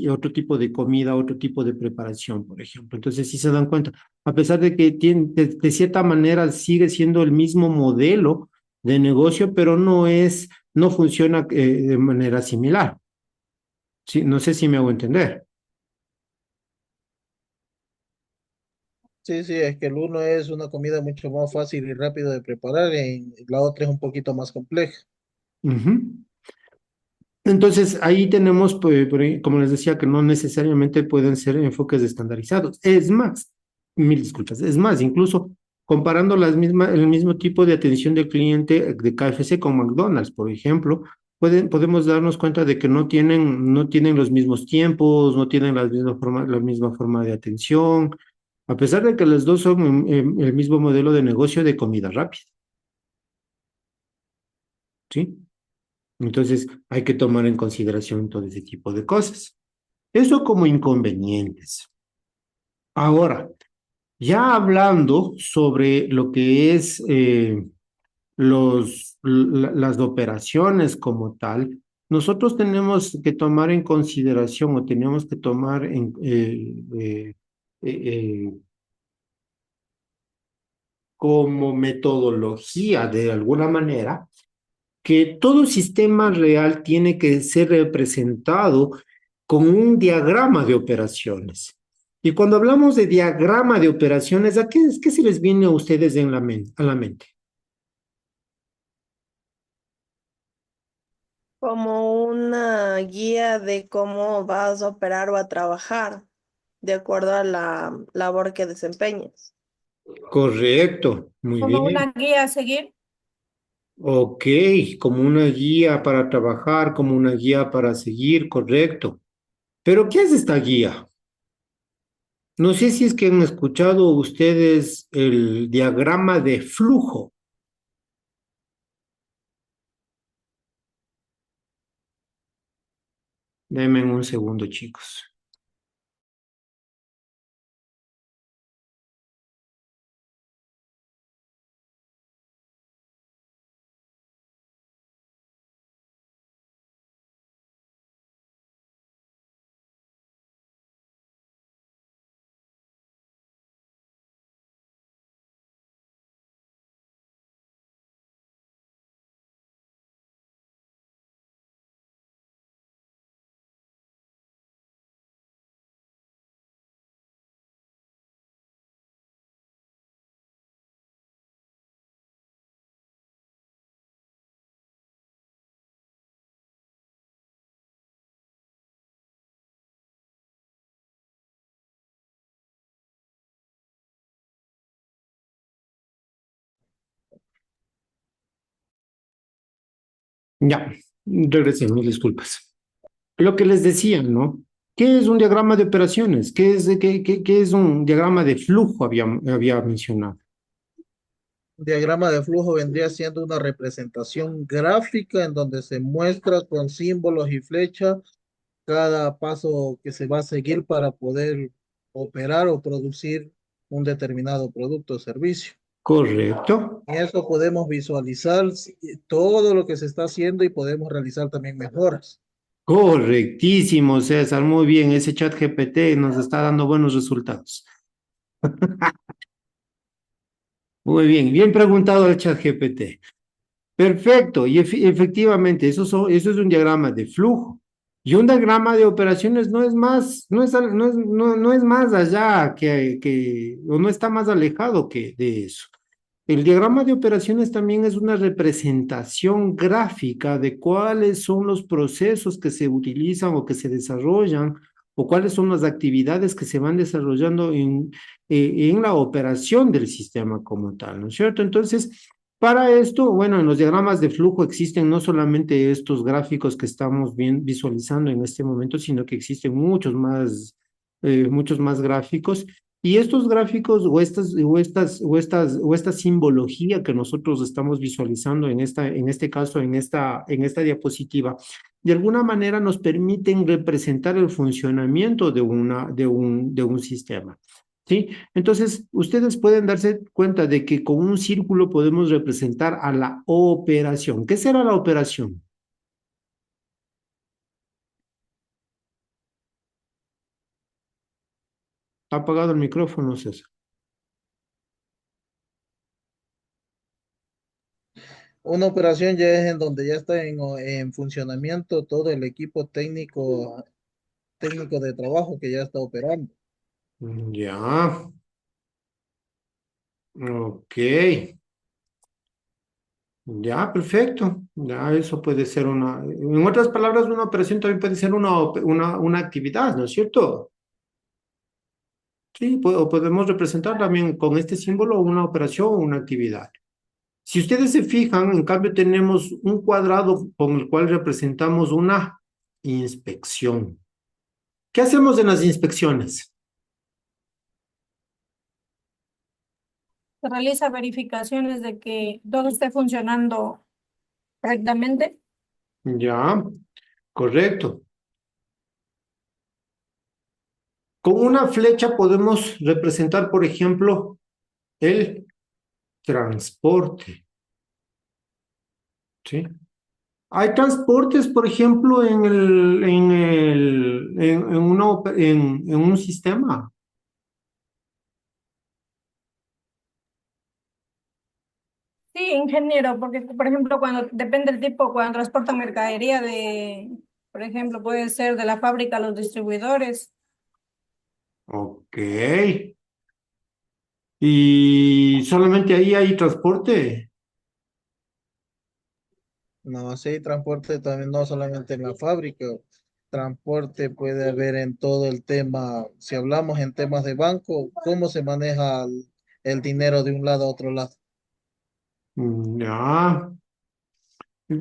otro tipo de comida, otro tipo de preparación, por ejemplo. Entonces, si se dan cuenta, a pesar de que tiene, de cierta manera sigue siendo el mismo modelo de negocio, pero no funciona de manera similar. Sí, no sé si me hago entender. Sí, sí, es que el uno es una comida mucho más fácil y rápido de preparar y la otra es un poquito más compleja. Ujú. Entonces, ahí tenemos, pues, como les decía, que no necesariamente pueden ser enfoques estandarizados. Es más, mil disculpas, es más, incluso comparando el mismo tipo de atención del cliente de KFC con McDonald's, por ejemplo, podemos darnos cuenta de que no tienen los mismos tiempos, no tienen la misma forma de atención, a pesar de que los dos son el mismo modelo de negocio de comida rápida, ¿sí? Entonces, hay que tomar en consideración todo ese tipo de cosas. Eso como inconvenientes. Ahora, ya hablando sobre lo que es las operaciones como tal, nosotros tenemos que tomar en consideración o tenemos que tomar como metodología de alguna manera que todo sistema real tiene que ser representado con un diagrama de operaciones. Y cuando hablamos de diagrama de operaciones, ¿qué se les viene a ustedes a la mente? Como una guía de cómo vas a operar o a trabajar, de acuerdo a la labor que desempeñes. Correcto, muy Como bien. una guía a seguir. Ok, como una guía para trabajar, como una guía para seguir, correcto. Pero ¿qué es esta guía? No sé si es que han escuchado ustedes el diagrama de flujo. Denme un segundo, chicos. Ya, regresé, mil disculpas. Lo que les decía, ¿no? ¿Qué es un diagrama de operaciones? ¿Qué es un diagrama de flujo? Había mencionado. Un diagrama de flujo vendría siendo una representación gráfica en donde se muestra con símbolos y flechas cada paso que se va a seguir para poder operar o producir un determinado producto o servicio. Correcto. En eso podemos visualizar todo lo que se está haciendo y podemos realizar también mejoras. Correctísimo, César. Muy bien. Ese chat GPT nos está dando buenos resultados. Muy bien. Bien preguntado el chat GPT. Perfecto. Y efectivamente, eso es un diagrama de flujo. Y un diagrama de operaciones no es más, no es más allá o no está más alejado que de eso. El diagrama de operaciones también es una representación gráfica de cuáles son los procesos que se utilizan o que se desarrollan o cuáles son las actividades que se van desarrollando en la operación del sistema como tal, ¿no es cierto? Entonces, para esto, bueno, en los diagramas de flujo existen no solamente estos gráficos que estamos visualizando en este momento, sino que existen muchos más gráficos. Y estos gráficos o esta simbología que nosotros estamos visualizando en este caso, en esta diapositiva, de alguna manera nos permiten representar el funcionamiento de un sistema. ¿Sí? Entonces, ustedes pueden darse cuenta de que con un círculo podemos representar a la operación. ¿Qué será la operación? ¿Ha apagado el micrófono, César? Una operación ya es en donde ya está en funcionamiento todo el equipo técnico de trabajo que ya está operando. Ya, ok. Ya, perfecto. Ya eso puede ser en otras palabras, una operación también puede ser una actividad, ¿no es cierto? Sí, o podemos representar también con este símbolo una operación o una actividad. Si ustedes se fijan, en cambio tenemos un cuadrado con el cual representamos una inspección. ¿Qué hacemos en las inspecciones? Se realiza verificaciones de que todo esté funcionando correctamente. Ya, correcto. Con una flecha podemos representar, por ejemplo, el transporte, ¿sí? Hay transportes, por ejemplo, en un sistema. Sí, ingeniero, porque por ejemplo, cuando depende del tipo, cuando transportan mercadería por ejemplo, puede ser de la fábrica a los distribuidores. Ok. Y solamente ahí hay transporte. No, sí, transporte también, no solamente en la fábrica, transporte puede haber en todo el tema, si hablamos en temas de banco, cómo se maneja el dinero de un lado a otro lado. Ya.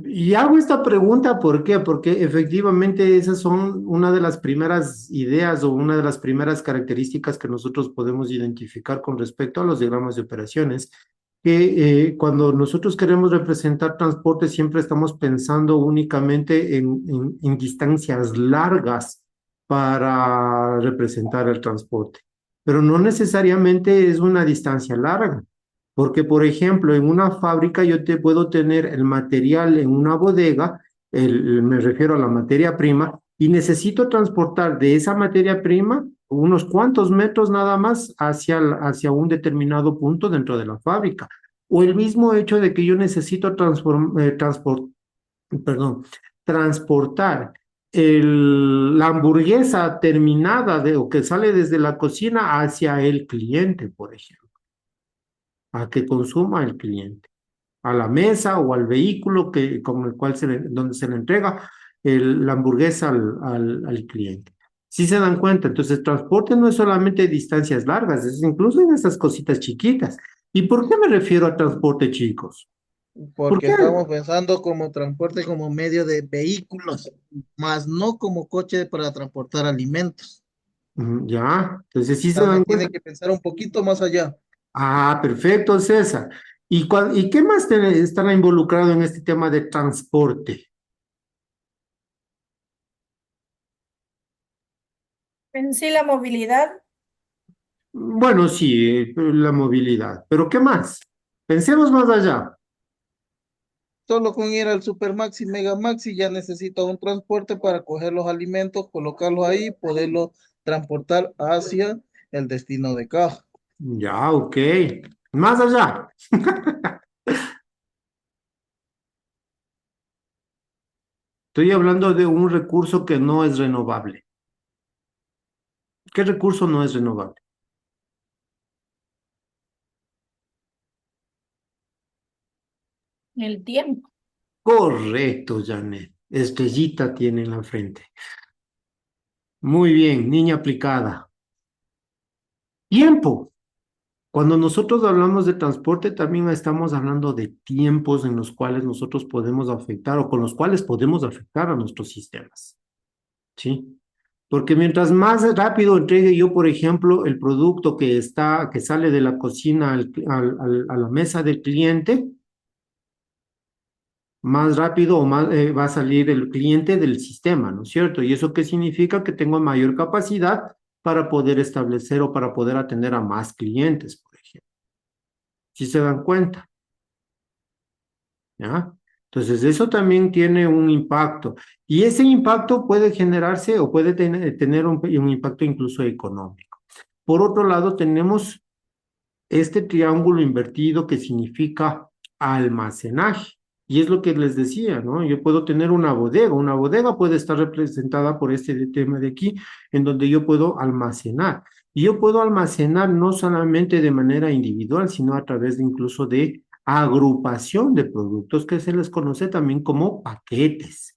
Y hago esta pregunta, ¿por qué? Porque efectivamente esas son una de las primeras ideas o una de las primeras características que nosotros podemos identificar con respecto a los diagramas de operaciones, que cuando nosotros queremos representar transporte siempre estamos pensando únicamente en distancias largas para representar el transporte, pero no necesariamente es una distancia larga. Porque, por ejemplo, en una fábrica yo te puedo tener el material en una bodega, me refiero a la materia prima, y necesito transportar de esa materia prima unos cuantos metros nada más hacia un determinado punto dentro de la fábrica. O el mismo hecho de que yo necesito perdón, transportar la hamburguesa terminada o que sale desde la cocina hacia el cliente, por ejemplo, a que consuma el cliente, a la mesa o al vehículo con el cual donde se le entrega la hamburguesa al cliente. Si se dan cuenta, entonces transporte no es solamente distancias largas, es incluso en esas cositas chiquitas. ¿Y por qué me refiero a transporte, chicos? ¿Por Porque qué? estamos pensando como transporte como medio de vehículos, más no como coche para transportar alimentos. Ya, entonces sí se También dan tiene cuenta. que pensar un poquito más allá. Ah, perfecto, César. ¿Y qué más están involucrado en este tema de transporte? En sí, la movilidad. Bueno, sí, la movilidad, pero ¿qué más? Pensemos más allá. Solo con ir al Supermaxi, Megamaxi ya necesita un transporte para coger los alimentos, colocarlos ahí, poderlos transportar hacia el destino de caja. Ya, ok. Más allá. Estoy hablando de un recurso que no es renovable. ¿Qué recurso no es renovable? El tiempo. Correcto, Janet. Estrellita tiene en la frente. Muy bien, niña aplicada. Tiempo. Cuando nosotros hablamos de transporte, también estamos hablando de tiempos en los cuales nosotros podemos afectar o con los cuales podemos afectar a nuestros sistemas. ¿Sí? Porque mientras más rápido entregue yo, por ejemplo, el producto que sale de la cocina a la mesa del cliente, más rápido o más va a salir el cliente del sistema, ¿no es cierto? ¿Y eso qué significa? Que tengo mayor capacidad para poder establecer o para poder atender a más clientes, por ejemplo. ¿Sí se dan cuenta? ¿Ya? Entonces, eso también tiene un impacto. Y ese impacto puede generarse o puede tener un impacto incluso económico. Por otro lado, tenemos este triángulo invertido que significa almacenaje. Y es lo que les decía, ¿no? Yo puedo tener una bodega. Una bodega puede estar representada por este tema de aquí, en donde yo puedo almacenar. Y yo puedo almacenar no solamente de manera individual, sino a través de incluso de agrupación de productos que se les conoce también como paquetes.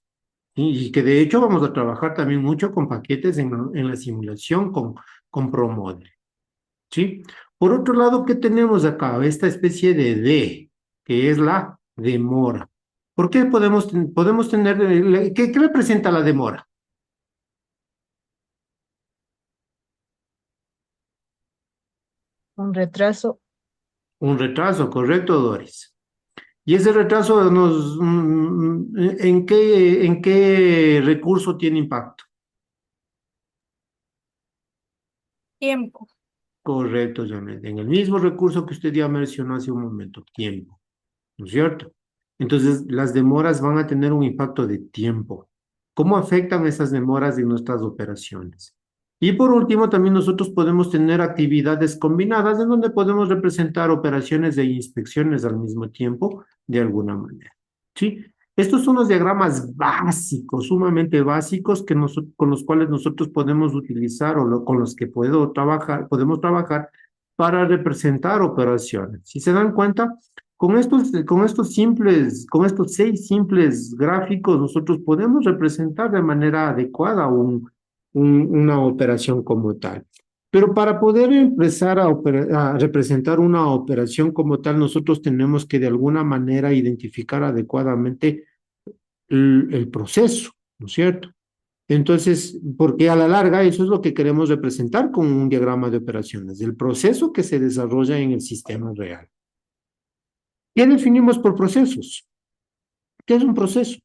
¿Sí? Y que de hecho vamos a trabajar también mucho con paquetes en la simulación con ProModel. ¿Sí? Por otro lado, ¿qué tenemos acá? Esta especie de D, que es la demora. ¿Por qué podemos tener, qué representa la demora? Un retraso. Un retraso, ¿correcto, Doris? Y ese retraso ¿en qué recurso tiene impacto? Tiempo. Correcto, Janet. En el mismo recurso que usted ya mencionó hace un momento, tiempo. ¿No es cierto? Entonces, las demoras van a tener un impacto de tiempo. ¿Cómo afectan esas demoras en nuestras operaciones? Y por último, también nosotros podemos tener actividades combinadas en donde podemos representar operaciones de inspecciones al mismo tiempo, de alguna manera. ¿Sí? Estos son los diagramas básicos, sumamente básicos, con los cuales nosotros podemos utilizar con los que podemos trabajar para representar operaciones. Si se dan cuenta, con estos 6 simples gráficos, nosotros podemos representar de manera adecuada una operación como tal. Pero para poder empezar a representar una operación como tal, nosotros tenemos que de alguna manera identificar adecuadamente el proceso, ¿no es cierto? Entonces, porque a la larga eso es lo que queremos representar con un diagrama de operaciones, el proceso que se desarrolla en el sistema real. ¿Qué definimos por procesos? ¿Qué es un proceso?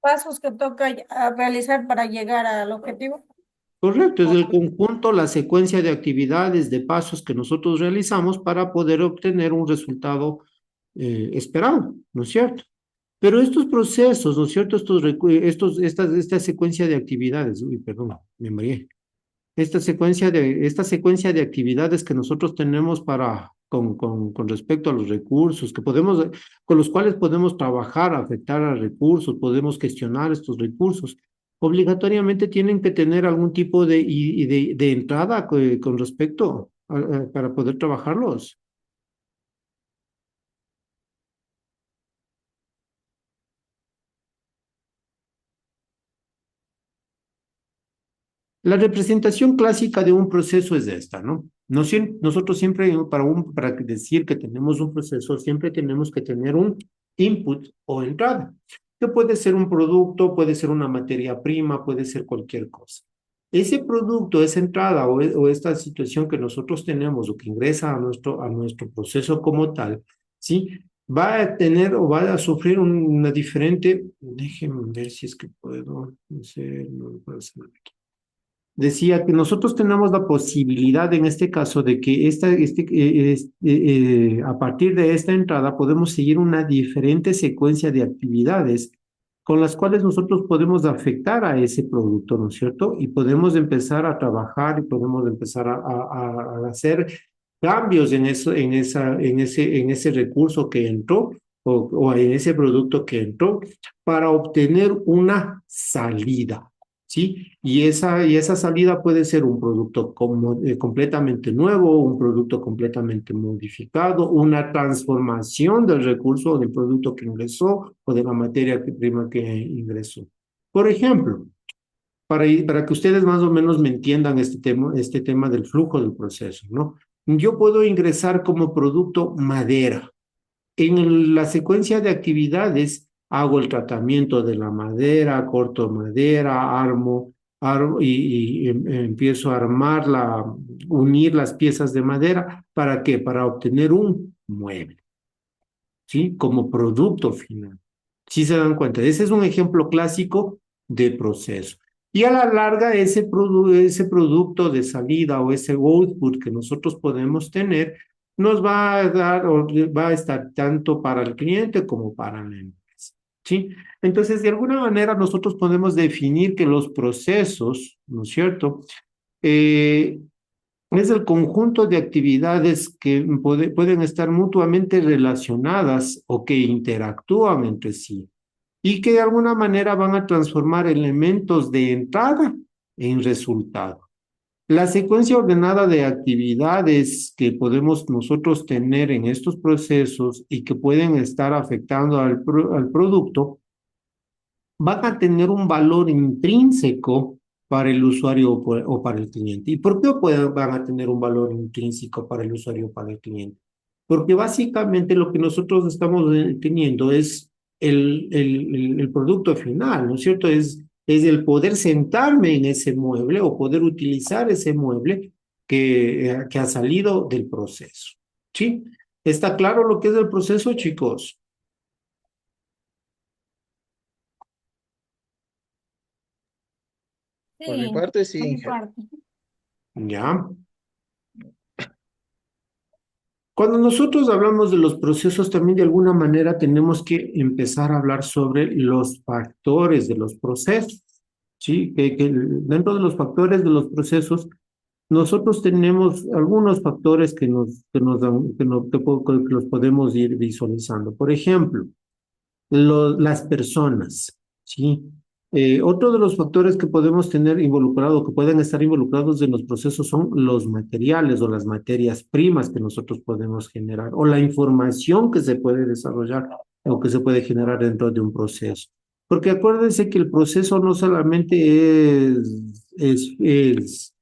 Pasos que toca realizar para llegar al objetivo. Correcto, es el conjunto, la secuencia de actividades, de pasos que nosotros realizamos para poder obtener un resultado esperado, ¿no es cierto? Pero estos procesos, ¿no es cierto? Esta secuencia de actividades, uy, perdón, me mareé. Esta secuencia de actividades que nosotros tenemos con respecto a los recursos, con los cuales podemos trabajar, afectar a recursos, podemos gestionar estos recursos, obligatoriamente tienen que tener algún tipo de entrada con respecto para poder trabajarlos. La representación clásica de un proceso es esta, ¿no? Nosotros siempre, para decir que tenemos un proceso, siempre tenemos que tener un input o entrada, que puede ser un producto, puede ser una materia prima, puede ser cualquier cosa. Ese producto, esa entrada o esta situación que nosotros tenemos o que ingresa a nuestro proceso como tal, ¿sí? Va a tener o va a sufrir una diferente, déjenme ver si es que puedo, no sé, no puedo hacer aquí. Decía que nosotros tenemos la posibilidad en este caso de que a partir de esta entrada podemos seguir una diferente secuencia de actividades con las cuales nosotros podemos afectar a ese producto, ¿no es cierto? Y podemos empezar a trabajar y podemos empezar a hacer cambios en ese recurso que entró o en ese producto que entró para obtener una salida. ¿Sí? Y esa salida puede ser un producto completamente nuevo, un producto completamente modificado, una transformación del recurso o del producto que ingresó o de la materia prima que ingresó. Por ejemplo, para que ustedes más o menos me entiendan este tema del flujo del proceso, ¿no? Yo puedo ingresar como producto madera. La secuencia de actividades hago el tratamiento de la madera, corto madera, empiezo a unir las piezas de madera. ¿Para qué? Para obtener un mueble, ¿sí? Como producto final. ¿Sí se dan cuenta? Ese es un ejemplo clásico de proceso. Y a la larga, ese producto de salida o ese output que nosotros podemos tener nos va a dar o va a estar tanto para el cliente como para la empresa. ¿Sí? Entonces, de alguna manera, nosotros podemos definir que los procesos, ¿no es cierto? Es el conjunto de actividades que pueden estar mutuamente relacionadas o que interactúan entre sí y que de alguna manera van a transformar elementos de entrada en resultado. La secuencia ordenada de actividades que podemos nosotros tener en estos procesos y que pueden estar afectando al producto van a tener un valor intrínseco para el usuario o para el cliente. ¿Y por qué van a tener un valor intrínseco para el usuario o para el cliente? Porque básicamente lo que nosotros estamos teniendo es el producto final, ¿no es cierto? Es el poder sentarme en ese mueble o poder utilizar ese mueble que ha salido del proceso. ¿Sí? ¿Está claro lo que es el proceso, chicos? Por mi Sí, parte, sí, por mi ingeniero. parte. ¿Ya? Cuando nosotros hablamos de los procesos, también de alguna manera tenemos que empezar a hablar sobre los factores de los procesos, ¿sí? Que dentro de los factores de los procesos, nosotros tenemos algunos factores que nos dan, que los podemos ir visualizando. Por ejemplo, las personas, ¿sí? Otro de los factores que podemos tener involucrado, que pueden estar involucrados en los procesos son los materiales o las materias primas que nosotros podemos generar o la información que se puede desarrollar o que se puede generar dentro de un proceso. Porque acuérdense que el proceso no solamente es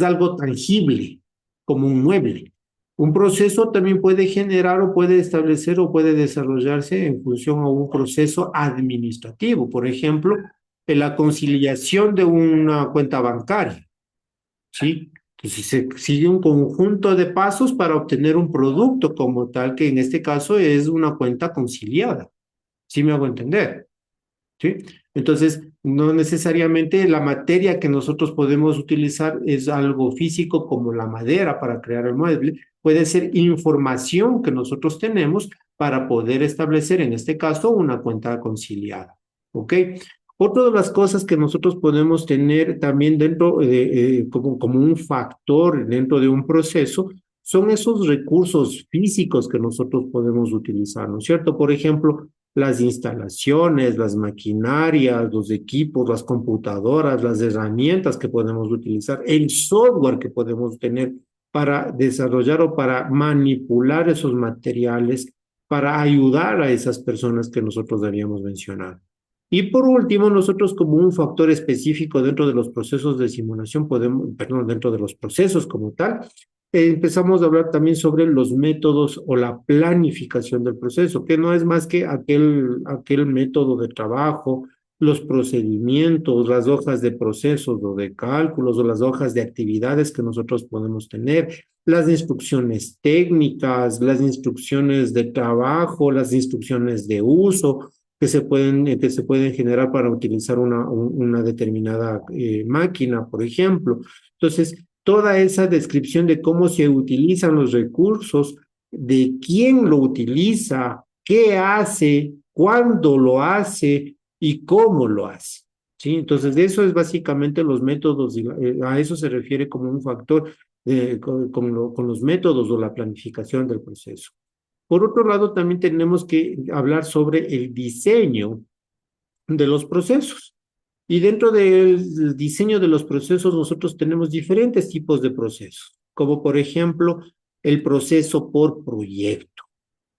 algo tangible, como un mueble. Un proceso también puede generar o puede establecer o puede desarrollarse en función a un proceso administrativo. Por ejemplo, en la conciliación de una cuenta bancaria, ¿sí? Entonces se sigue un conjunto de pasos para obtener un producto como tal, que en este caso es una cuenta conciliada. ¿Sí me hago entender? ¿Sí? Entonces, no necesariamente la materia que nosotros podemos utilizar es algo físico como la madera para crear el mueble, puede ser información que nosotros tenemos para poder establecer, en este caso, una cuenta conciliada. ¿Ok? Otra de las cosas que nosotros podemos tener también dentro como un factor dentro de un proceso son esos recursos físicos que nosotros podemos utilizar, ¿no es cierto? Por ejemplo, las instalaciones, las maquinarias, los equipos, las computadoras, las herramientas que podemos utilizar, el software que podemos tener para desarrollar o para manipular esos materiales, para ayudar a esas personas que nosotros habíamos mencionado. Y por último, nosotros como un factor específico dentro de los procesos de simulación, perdón, dentro de los procesos como tal, empezamos a hablar también sobre los métodos o la planificación del proceso, que no es más que aquel método de trabajo, los procedimientos, las hojas de procesos o de cálculos o las hojas de actividades que nosotros podemos tener, las instrucciones técnicas, las instrucciones de trabajo, las instrucciones de uso que se pueden generar para utilizar una determinada máquina, por ejemplo. Entonces, toda esa descripción de cómo se utilizan los recursos, de quién lo utiliza, qué hace, cuándo lo hace y cómo lo hace. ¿Sí? Entonces, de eso es básicamente los métodos, y a eso se refiere como un factor con los métodos o la planificación del proceso. Por otro lado, también tenemos que hablar sobre el diseño de los procesos. Y dentro del diseño de los procesos, nosotros tenemos diferentes tipos de procesos, como por ejemplo el proceso por proyecto,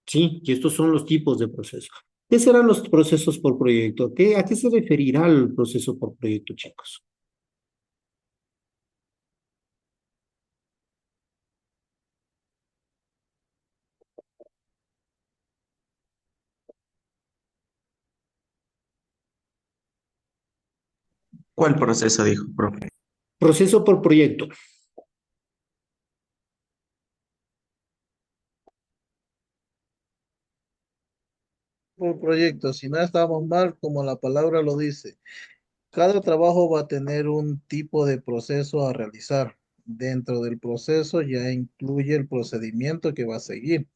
¿sí? Y estos son los tipos de procesos. ¿Qué serán los procesos por proyecto? ¿A qué se referirá el proceso por proyecto, chicos? ¿Cuál proceso dijo, profe? Proceso por proyecto. Por proyecto, si no estamos mal, como la palabra lo dice, cada trabajo va a tener un tipo de proceso a realizar. Dentro del proceso ya incluye el procedimiento que va a seguir.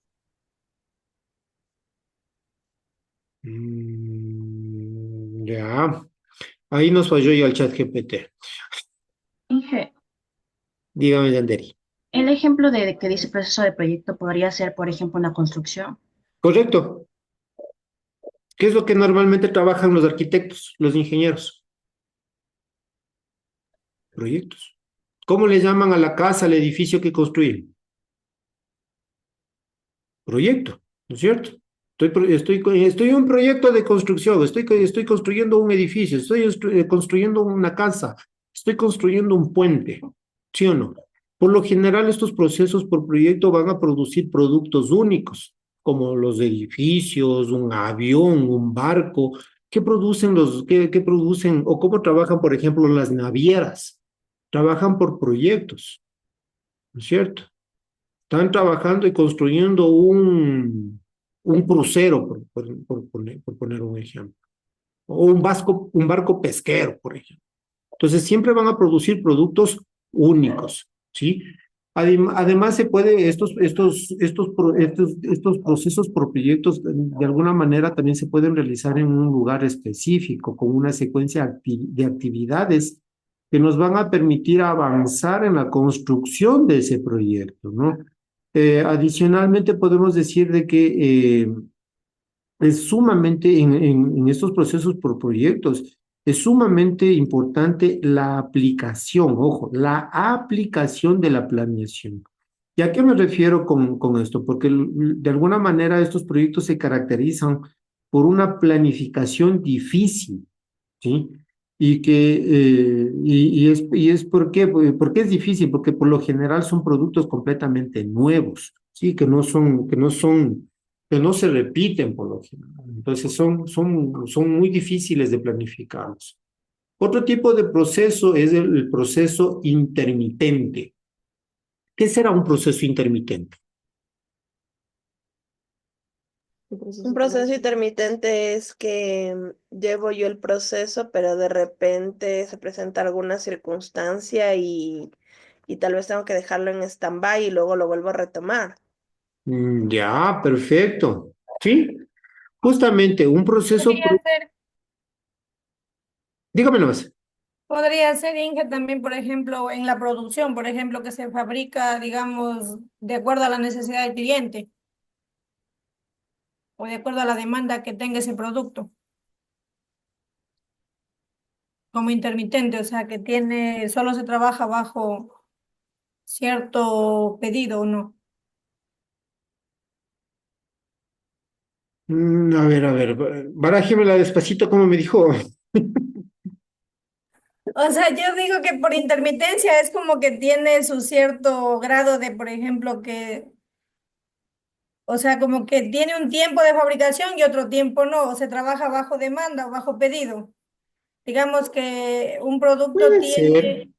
Ya. Ahí nos falló ya el chat GPT. Inge, Dígame, Yanderi. el ejemplo de que dice proceso de proyecto podría ser, por ejemplo, una construcción. Correcto. ¿Qué es lo que normalmente trabajan los arquitectos, los ingenieros? Proyectos. ¿Cómo le llaman a la casa, al edificio que construyen? Proyecto, ¿no es cierto? Estoy en un proyecto de construcción, estoy construyendo un edificio, construyendo una casa, estoy construyendo un puente, ¿sí o no? Por lo general, estos procesos por proyecto van a producir productos únicos, como los edificios, un avión, un barco, qué producen o cómo trabajan, por ejemplo, las navieras. Trabajan por proyectos, ¿no es cierto? Están trabajando y construyendo un crucero, por poner un ejemplo, o un barco pesquero, por ejemplo. Entonces, siempre van a producir productos únicos, ¿sí? Además, se puede, estos procesos por proyectos, de alguna manera también se pueden realizar en un lugar específico, con una secuencia de actividades que nos van a permitir avanzar en la construcción de ese proyecto, ¿no? Adicionalmente, podemos decir de que es sumamente, en estos procesos por proyectos, es sumamente importante la aplicación, ojo, la aplicación de la planeación. ¿Y a qué me refiero con esto? Porque de alguna manera estos proyectos se caracterizan por una planificación difícil, ¿sí? Y es ¿por qué es difícil? Porque por lo general son productos completamente nuevos, ¿sí? Que no se repiten por lo general. Entonces son muy difíciles de planificarlos. Otro tipo de proceso es el proceso intermitente. ¿Qué será un proceso intermitente? Un proceso intermitente es que llevo yo el proceso, pero de repente se presenta alguna circunstancia y tal vez tengo que dejarlo en stand-by y luego lo vuelvo a retomar. Ya, perfecto. Sí, justamente un proceso, Podría ser, dígame nomás. podría ser, Inge, también, por ejemplo, en la producción, por ejemplo, que se fabrica, digamos, de acuerdo a la necesidad del cliente o de acuerdo a la demanda que tenga ese producto, como intermitente, o sea, que tiene, solo se trabaja bajo cierto pedido o no. A ver, barájemela despacito como me dijo. O sea, yo digo que por intermitencia es como que tiene su cierto grado de, por ejemplo, o sea, como que tiene un tiempo de fabricación y otro tiempo no, o se trabaja bajo demanda o bajo pedido. Digamos que un producto Puede ser, tiene,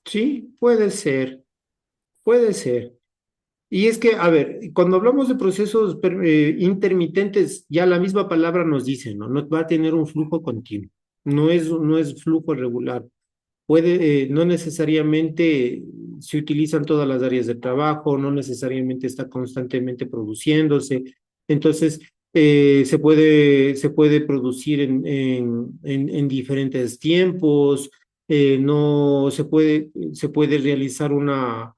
sí, puede ser. Y es que, a ver, cuando hablamos de procesos intermitentes, ya la misma palabra nos dice, ¿no? No va a tener un flujo continuo, no es flujo regular. No necesariamente se utilizan todas las áreas de trabajo, no necesariamente está constantemente produciéndose. Entonces, se puede producir en diferentes tiempos, no se puede realizar una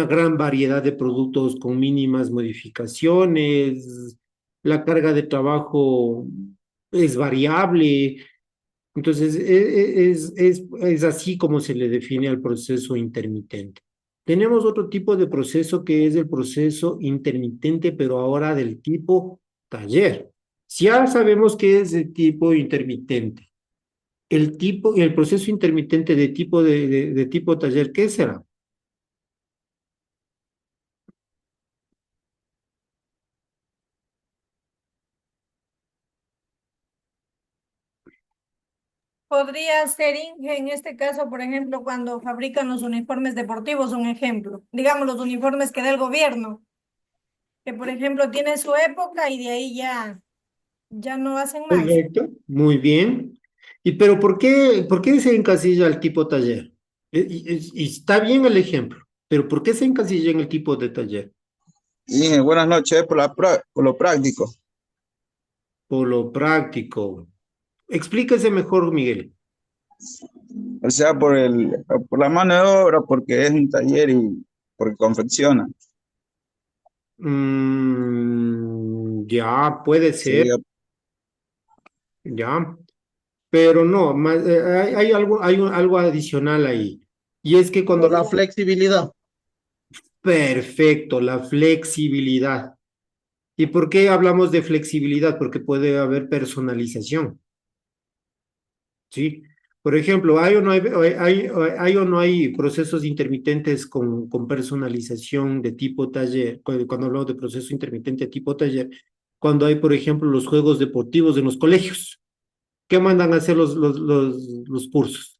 gran variedad de productos con mínimas modificaciones, la carga de trabajo es variable. Entonces, es así como se le define al proceso intermitente. Tenemos otro tipo de proceso que es el proceso intermitente, pero ahora del tipo taller. Si ya sabemos que es de tipo intermitente, el proceso intermitente de tipo de tipo taller, ¿qué será? Podría ser Inge en este caso, por ejemplo, cuando fabrican los uniformes deportivos, un ejemplo. Digamos, los uniformes que da el gobierno, que por ejemplo tiene su época y de ahí ya no hacen más. Correcto, muy bien. ¿Y pero por qué se encasilla el tipo taller? Y está bien el ejemplo, pero ¿por qué se encasilla en el tipo de taller? Dije, buenas noches, por lo práctico. Por lo práctico. Explíquese mejor, Miguel. O sea, por la mano de obra, porque es un taller y porque confecciona. Ya, puede ser, Sería, ya, pero no, hay algo, algo adicional ahí. Y es que cuando Por la flexibilidad. perfecto, la flexibilidad. ¿Y por qué hablamos de flexibilidad? Porque puede haber personalización, ¿sí? Por ejemplo, hay o no hay procesos intermitentes con personalización de tipo taller? Cuando hablamos de proceso intermitente de tipo taller, cuando hay, por ejemplo, los juegos deportivos en los colegios. ¿Qué mandan a hacer los cursos?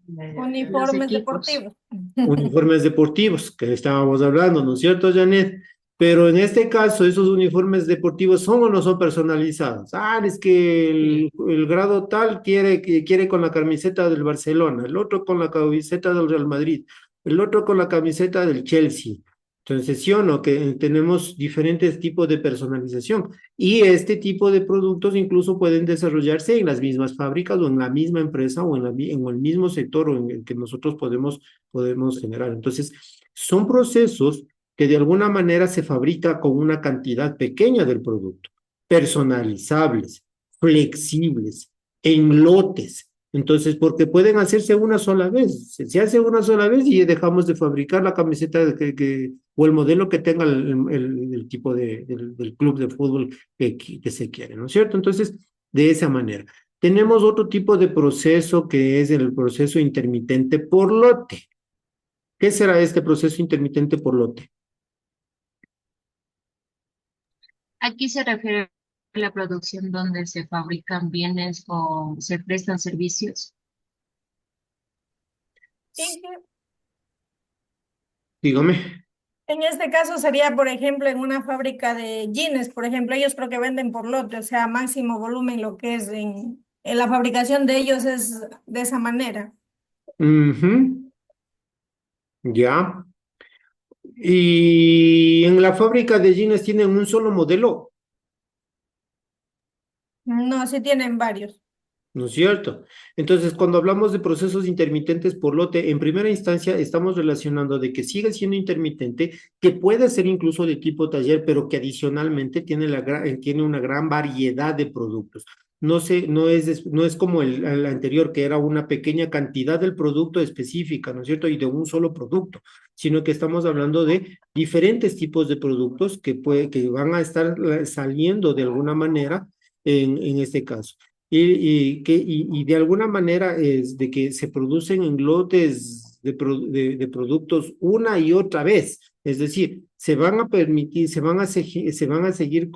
Los Uniformes equipos. deportivos. Uniformes deportivos, que estábamos hablando, ¿no es cierto, Janet? Pero en este caso, esos uniformes deportivos son o no son personalizados. Ah, es que el grado tal quiere con la camiseta del Barcelona, el otro con la camiseta del Real Madrid, el otro con la camiseta del Chelsea. Entonces, sí o no, que tenemos diferentes tipos de personalización y este tipo de productos incluso pueden desarrollarse en las mismas fábricas o en la misma empresa o en el mismo sector o en el que nosotros podemos generar. Entonces, son procesos que de alguna manera se fabrica con una cantidad pequeña del producto, personalizables, flexibles, en lotes. Entonces, porque pueden hacerse una sola vez. Se hace una sola vez y dejamos de fabricar la camiseta o el modelo que tenga el tipo del club de fútbol que se quiere, ¿no es cierto? Entonces, de esa manera. Tenemos otro tipo de proceso que es el proceso intermitente por lote. ¿Qué será este proceso intermitente por lote? Aquí se refiere a la producción donde se fabrican bienes o se prestan servicios. Inge, Dígame. en este caso sería, por ejemplo, en una fábrica de jeans, por ejemplo, ellos creo que venden por lote, o sea, máximo volumen, lo que es en la fabricación de ellos es de esa manera. Ujú, ya. Y en la fábrica de jeans tienen un solo modelo, No, sí tienen varios. ¿no es cierto? Entonces, cuando hablamos de procesos intermitentes por lote, en primera instancia estamos relacionando de que sigue siendo intermitente, que puede ser incluso de tipo taller, pero que adicionalmente tiene una gran variedad de productos. No es como el anterior, que era una pequeña cantidad del producto específica, ¿no es cierto? Y de un solo producto, sino que estamos hablando de diferentes tipos de productos que van a estar saliendo de alguna manera en este caso y de alguna manera es de que se producen en lotes de productos una y otra vez. Es decir, se van a permitir, se van a seguir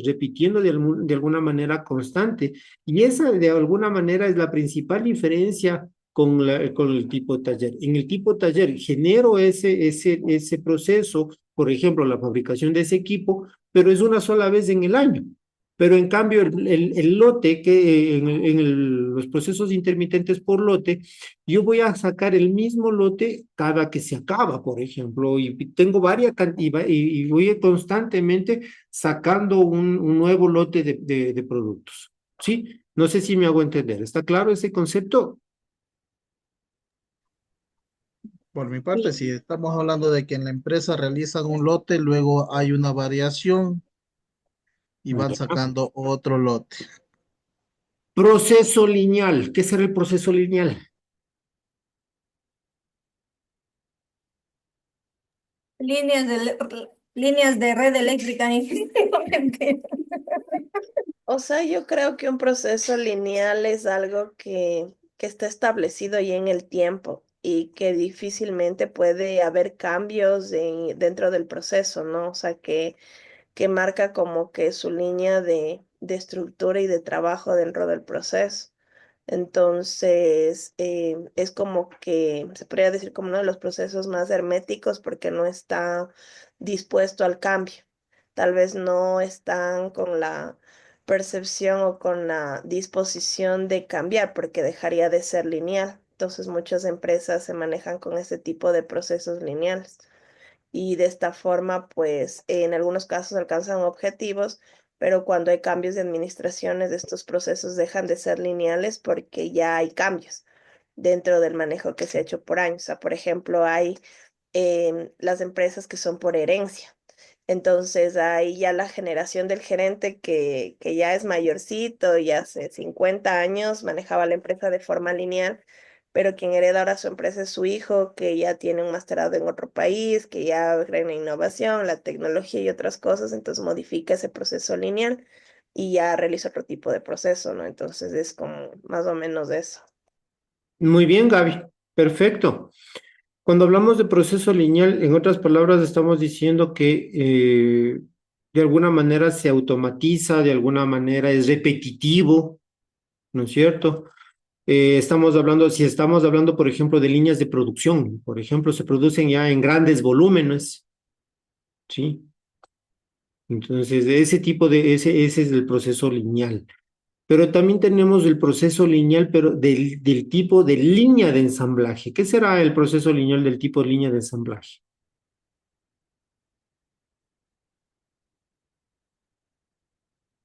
repitiendo de alguna manera constante. Y esa de alguna manera es la principal diferencia con el tipo taller. En el tipo taller genero ese proceso, por ejemplo, la fabricación de ese equipo, pero es una sola vez en el año. Pero en cambio, el lote, que los procesos intermitentes por lote, yo voy a sacar el mismo lote cada que se acaba, por ejemplo, y tengo y voy constantemente sacando un nuevo lote de productos. ¿Sí? No sé si me hago entender. ¿Está claro ese concepto? Por mi parte, Sí. si estamos hablando de que en la empresa realizan un lote, luego hay una variación y van Ya. sacando otro lote. Proceso lineal. ¿Qué será el proceso lineal? Líneas de red eléctrica. No mentira. O sea, yo creo que un proceso lineal es algo que está establecido ya en el tiempo y que difícilmente puede haber cambios dentro del proceso, ¿no? O sea, que marca como que su línea de estructura y de trabajo dentro del proceso. Entonces, es como que se podría decir como uno de los procesos más herméticos porque no está dispuesto al cambio. Tal vez no están con la percepción o con la disposición de cambiar porque dejaría de ser lineal. Entonces, muchas empresas se manejan con este tipo de procesos lineales y de esta forma, pues en algunos casos alcanzan objetivos, pero cuando hay cambios de administraciones, estos procesos dejan de ser lineales porque ya hay cambios dentro del manejo que se ha hecho por años. O sea, por ejemplo, hay las empresas que son por herencia. Entonces ahí ya la generación del gerente que ya es mayorcito y hace 50 años manejaba la empresa de forma lineal, pero quien hereda ahora su empresa es su hijo, que ya tiene un masterado en otro país, que ya cree en la innovación, la tecnología y otras cosas, entonces modifica ese proceso lineal y ya realiza otro tipo de proceso, ¿no? Entonces es como más o menos eso. Muy bien, Gaby. Perfecto. Cuando hablamos de proceso lineal, en otras palabras, estamos diciendo que de alguna manera se automatiza, de alguna manera es repetitivo, ¿no es cierto? Estamos hablando, si estamos hablando, por ejemplo, de líneas de producción, por ejemplo, se producen ya en grandes volúmenes, ¿sí? Entonces, ese es el proceso lineal. Pero también tenemos el proceso lineal, pero del tipo de línea de ensamblaje. ¿Qué será el proceso lineal del tipo de línea de ensamblaje?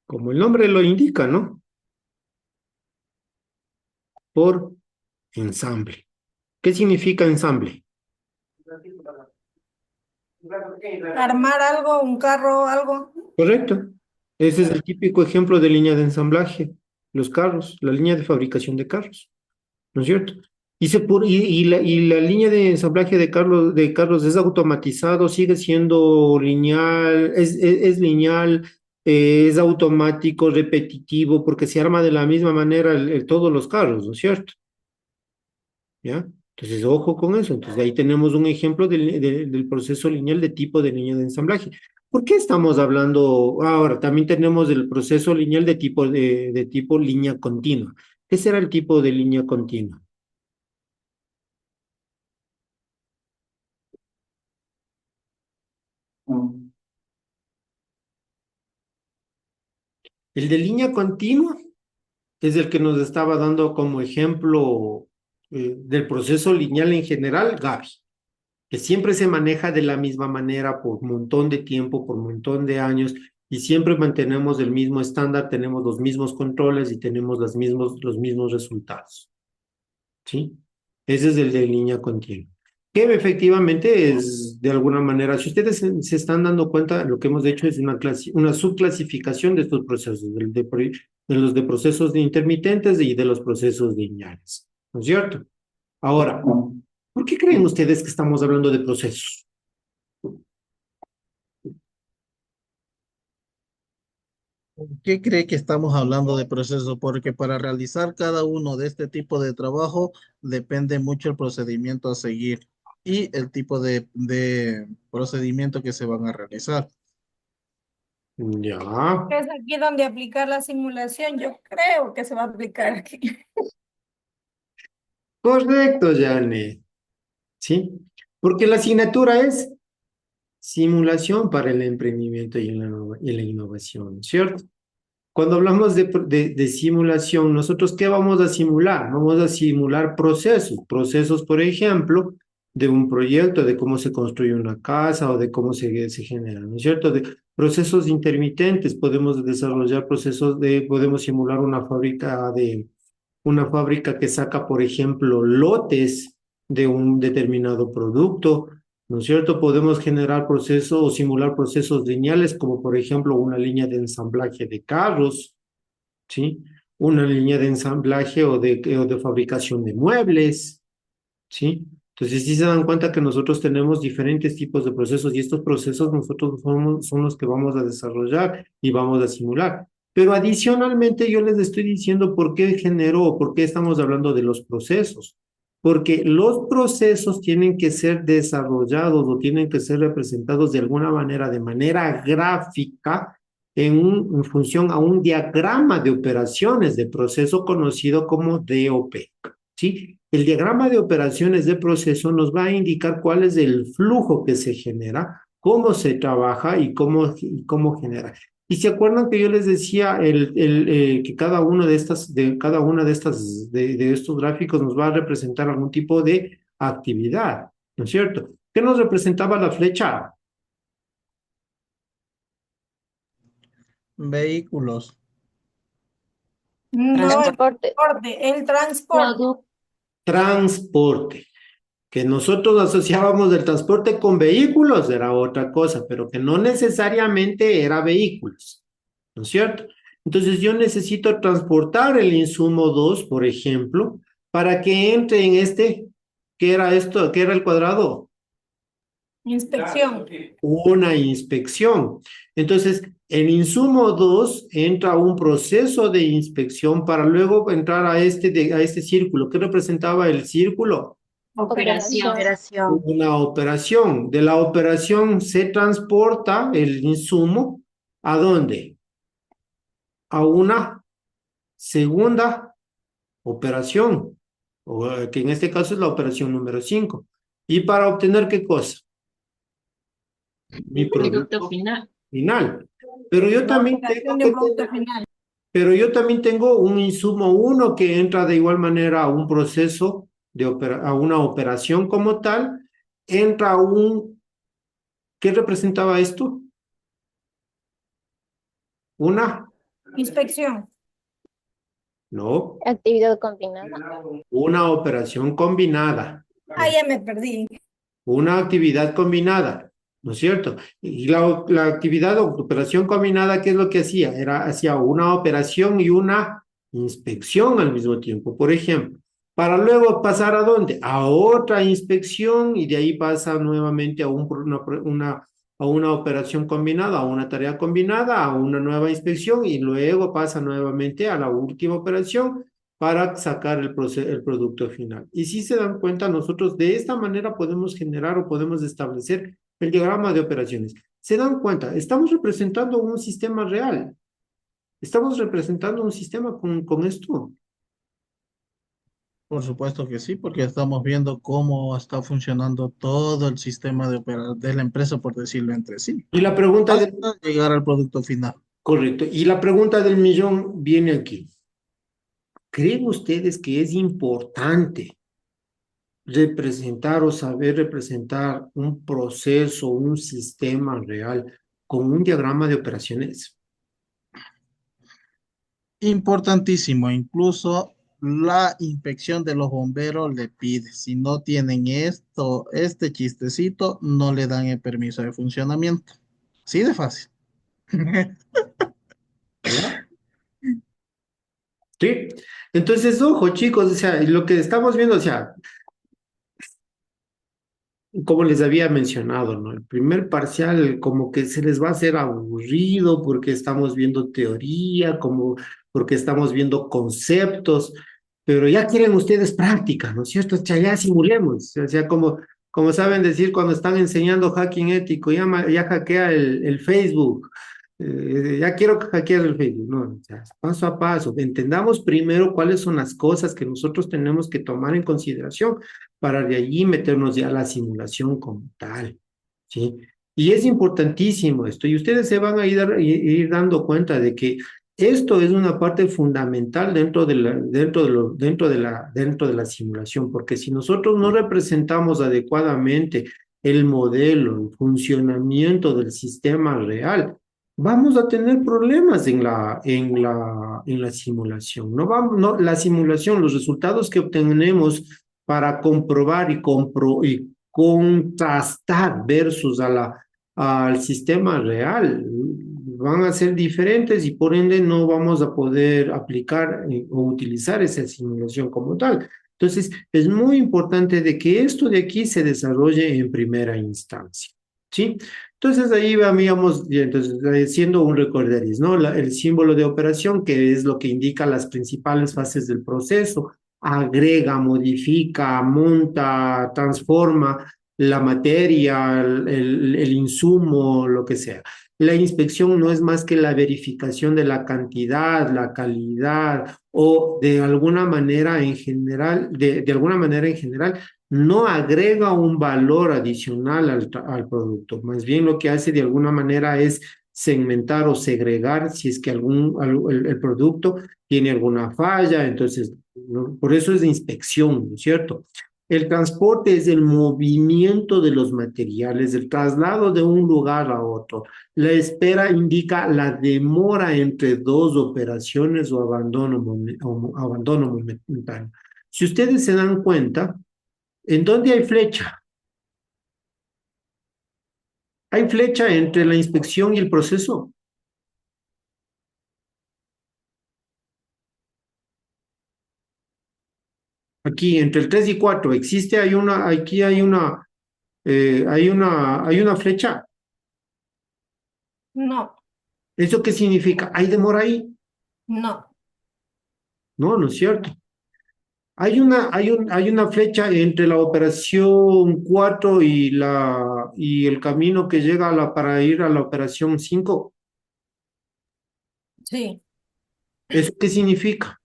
Como el nombre lo indica, ¿no? Por ensamble. ¿Qué significa ensamble? Armar algo, un carro, algo. Correcto. Ese es el típico ejemplo de línea de ensamblaje. Los carros, la línea de fabricación de carros, ¿no es cierto? Y la línea de ensamblaje de carros es automatizado, sigue siendo lineal, es lineal, es automático, repetitivo, porque se arma de la misma manera todos los carros, ¿no es cierto? ¿Ya? Entonces, ojo con eso. Entonces, ahí tenemos un ejemplo del proceso lineal de tipo de línea de ensamblaje. ¿Por qué estamos hablando ahora? También tenemos el proceso lineal de tipo línea continua. ¿Qué será el tipo de línea continua? El de línea continua es el que nos estaba dando como ejemplo del proceso lineal en general, Gaby, que siempre se maneja de la misma manera por un montón de tiempo, por un montón de años, y siempre mantenemos el mismo estándar, tenemos los mismos controles y tenemos los mismos resultados. ¿Sí? Ese es el de línea continua. Que efectivamente es, de alguna manera, si ustedes se están dando cuenta, lo que hemos hecho es una subclasificación de estos procesos, de los de procesos de intermitentes y de los procesos lineales. ¿No es cierto? Ahora, ¿por qué creen ustedes que estamos hablando de procesos? ¿Qué cree que estamos hablando de proceso? Porque para realizar cada uno de este tipo de trabajo depende mucho el procedimiento a seguir y el tipo de procedimiento que se van a realizar. Ya, Es aquí donde aplicar la simulación. Yo creo que se va a aplicar aquí. correcto, Janet. ¿Sí? Porque la asignatura es simulación para el emprendimiento y la innovación, ¿cierto? Cuando hablamos de simulación, ¿nosotros qué vamos a simular? Vamos a simular procesos, por ejemplo, de un proyecto, de cómo se construye una casa o de cómo se genera, ¿no es cierto? De procesos intermitentes, podemos desarrollar podemos simular una fábrica que saca, por ejemplo, lotes de un determinado producto, ¿no es cierto? Podemos generar procesos o simular procesos lineales, como por ejemplo una línea de ensamblaje de carros, ¿sí? Una línea de ensamblaje o de fabricación de muebles, ¿sí? Entonces, sí se dan cuenta que nosotros tenemos diferentes tipos de procesos y estos procesos nosotros son los que vamos a desarrollar y vamos a simular. Pero adicionalmente yo les estoy diciendo por qué genero o por qué estamos hablando de los procesos. Porque los procesos tienen que ser desarrollados o tienen que ser representados de alguna manera, de manera gráfica, en función a un diagrama de operaciones de proceso conocido como DOP. ¿Sí? El diagrama de operaciones de proceso nos va a indicar cuál es el flujo que se genera, cómo se trabaja y cómo genera. Y se acuerdan que yo les decía que cada una de estos gráficos nos va a representar algún tipo de actividad, ¿no es cierto? ¿Qué nos representaba la flecha? Vehículos. No, el Transporte. transporte. Transporte. Que nosotros asociábamos el transporte con vehículos era otra cosa, pero que no necesariamente era vehículos, ¿no es cierto? Entonces yo necesito transportar el insumo 2, por ejemplo, para que entre en ¿qué era esto? ¿Qué era el cuadrado? Inspección. Una inspección. Entonces, el insumo 2 entra a un proceso de inspección para luego entrar a este círculo. ¿Qué representaba el círculo? Operación. Una operación. De la operación se transporta el insumo ¿a dónde? A una segunda operación, que en este caso es la operación número 5. ¿Y para obtener qué cosa? Mi producto final. Pero yo también tengo un insumo 1 que entra de igual manera a un proceso, a una operación como tal, entra a ¿qué representaba esto? Una Inspección. No, Actividad combinada. una operación combinada, Ah, ya me perdí. una actividad combinada, ¿no es cierto? Y la actividad o operación combinada, ¿qué es lo que hacía? Hacía una operación y una inspección al mismo tiempo, por ejemplo, para luego pasar ¿a dónde? A otra inspección y de ahí pasa nuevamente a una operación combinada, a una tarea combinada, a una nueva inspección y luego pasa nuevamente a la última operación para sacar el producto final. Y si se dan cuenta, nosotros de esta manera podemos generar o podemos establecer el diagrama de operaciones. ¿Se dan cuenta? Estamos representando un sistema real. Estamos representando un sistema con esto. Por supuesto que sí, porque estamos viendo cómo está funcionando todo el sistema de la empresa, por decirlo entre sí, Y la pregunta hasta llegar al producto final. Correcto. Y la pregunta del millón viene aquí. ¿Creen ustedes que es importante representar o saber representar un proceso, un sistema real con un diagrama de operaciones? Importantísimo, incluso la inspección de los bomberos le pide, si no tienen este chistecito, no le dan el permiso de funcionamiento. Sí de fácil. ¿Ya? Sí. Entonces, ojo, chicos, o sea, lo que estamos viendo, o sea, como les había mencionado, ¿no? El primer parcial como que se les va a hacer aburrido porque estamos viendo teoría, porque estamos viendo conceptos, pero ya quieren ustedes práctica, ¿no es cierto? O sea, ya simulemos, o sea, como saben decir cuando están enseñando hacking ético, ya hackea el Facebook, ya quiero hackear el Facebook, no, o sea, paso a paso, entendamos primero cuáles son las cosas que nosotros tenemos que tomar en consideración para de allí meternos ya a la simulación como tal, ¿sí? Y es importantísimo esto, y ustedes se van a ir dando cuenta de que esto es una parte fundamental dentro de la simulación, porque si nosotros no representamos adecuadamente el modelo, el funcionamiento del sistema real, vamos a tener problemas en la simulación. La simulación, los resultados que obtenemos para comprobar y contrastar versus al sistema real van a ser diferentes y por ende no vamos a poder aplicar o utilizar esa simulación como tal. Entonces, es muy importante de que esto de aquí se desarrolle en primera instancia, ¿sí? Entonces ahí veíamos, y entonces siendo un recorderis, ¿no? El símbolo de operación, que es lo que indica las principales fases del proceso, agrega, modifica, monta, transforma la materia, el insumo, lo que sea. La inspección no es más que la verificación de la cantidad, la calidad o de alguna manera en general, de alguna manera en general, no agrega un valor adicional al producto. Más bien lo que hace de alguna manera es segmentar o segregar si es que el producto tiene alguna falla. Entonces, ¿no? Por eso es de inspección, ¿no es cierto? El transporte es el movimiento de los materiales, el traslado de un lugar a otro. La espera indica la demora entre dos operaciones o abandono momentáneo. Si ustedes se dan cuenta, ¿en dónde hay flecha? Hay flecha entre la inspección y el proceso. Aquí, entre el 3 y 4, existe, aquí hay una flecha. No, ¿Eso qué significa? ¿Hay demora ahí? no. No, no es cierto. Hay una flecha entre la operación 4 y el camino que llega para ir a la operación 5. Sí, ¿Eso qué significa?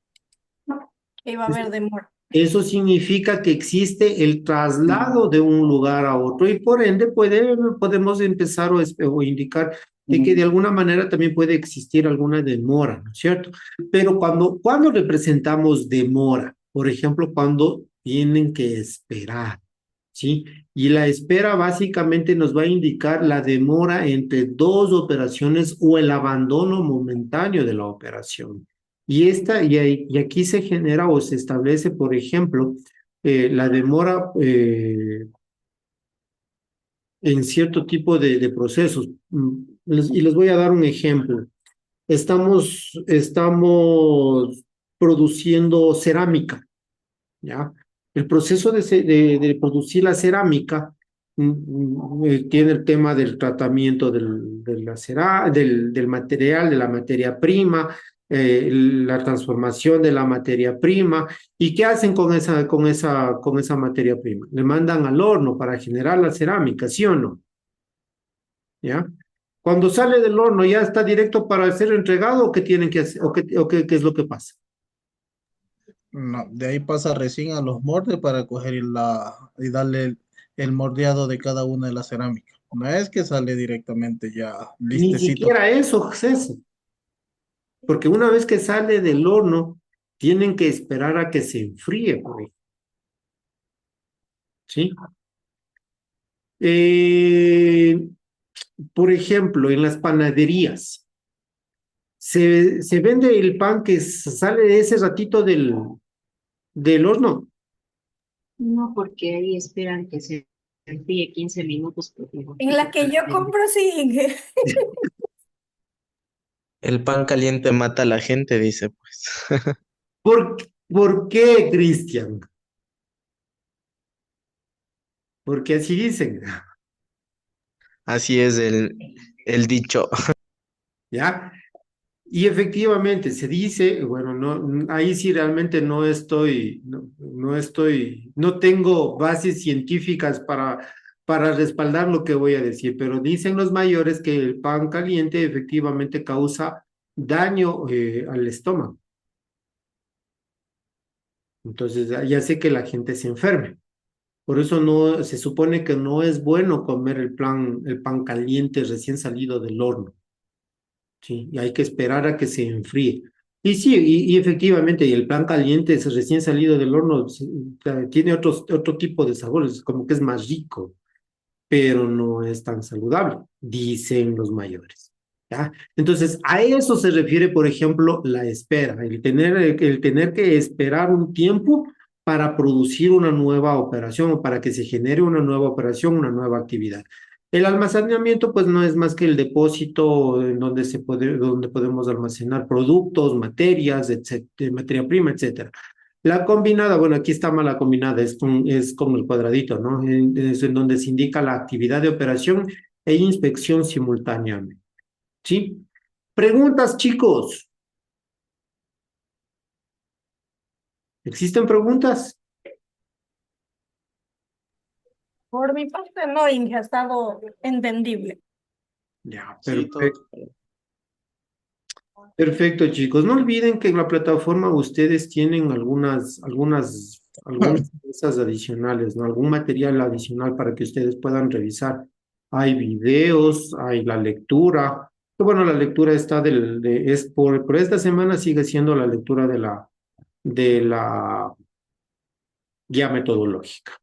que iba a haber demora. Eso significa que existe el traslado de un lugar a otro y por ende podemos empezar o indicar de que de alguna manera también puede existir alguna demora, ¿no es cierto? Pero cuando representamos demora, por ejemplo, cuando tienen que esperar, ¿sí? Y la espera básicamente nos va a indicar la demora entre dos operaciones o el abandono momentáneo de la operación. Y aquí se genera o se establece, por ejemplo, la demora en cierto tipo de procesos. Y les voy a dar un ejemplo. Estamos produciendo cerámica, ¿ya? El proceso de producir la cerámica tiene el tema del tratamiento del material, de la materia prima, la transformación de la materia prima. ¿Y qué hacen con esa materia prima? Le mandan al horno para generar la cerámica, ¿sí o no? ¿Ya? Cuando sale del horno, ¿ya está directo para ser entregado o qué tienen que hacer? ¿Qué es lo que pasa? No, de ahí pasa recién a los moldes para coger y darle el moldeado de cada una de las cerámicas. No es que sale directamente ya Ni listecito. siquiera eso, César. Porque una vez que sale del horno, tienen que esperar a que se enfríe, por ahí. ¿Sí? Eh, por ejemplo, en las panaderías, se vende el pan que sale de ese ratito del horno. No, porque ahí esperan que se enfríe 15 minutos. En la que yo compro, sí. El pan caliente mata a la gente, dice pues. ¿Por qué, Cristian? Porque así dicen, Así es el dicho. ¿ya? Y efectivamente se dice, bueno, no, ahí sí realmente no tengo bases científicas para respaldar lo que voy a decir, pero dicen los mayores que el pan caliente efectivamente causa daño al estómago. Entonces ya sé que la gente se enferme. Por eso se supone que no es bueno comer el pan caliente recién salido del horno. Sí, y hay que esperar a que se enfríe. Y sí, y efectivamente, y el pan caliente es recién salido del horno, tiene otro tipo de sabores, como que es más rico, pero no es tan saludable, dicen los mayores. ¿Ya? Entonces, a eso se refiere, por ejemplo, la espera, el tener que esperar un tiempo para producir una nueva operación o para que se genere una nueva operación, una nueva actividad. El almacenamiento, pues, no es más que el depósito en donde podemos almacenar productos, materias, materia prima, etcétera. La combinada, bueno, aquí está mal la combinada, es con el cuadradito, ¿no? Es en donde se indica la actividad de operación e inspección simultáneamente. ¿Sí? Preguntas, chicos. ¿Existen preguntas? Por mi parte, no, Inge, ha estado entendible. Ya, Sí, perfecto. Perfecto, chicos. No olviden que en la plataforma ustedes tienen algunas cosas adicionales, ¿no? Algún material adicional para que ustedes puedan revisar. Hay videos, hay la lectura. Que bueno, la lectura está por esta semana sigue siendo la lectura de la guía metodológica,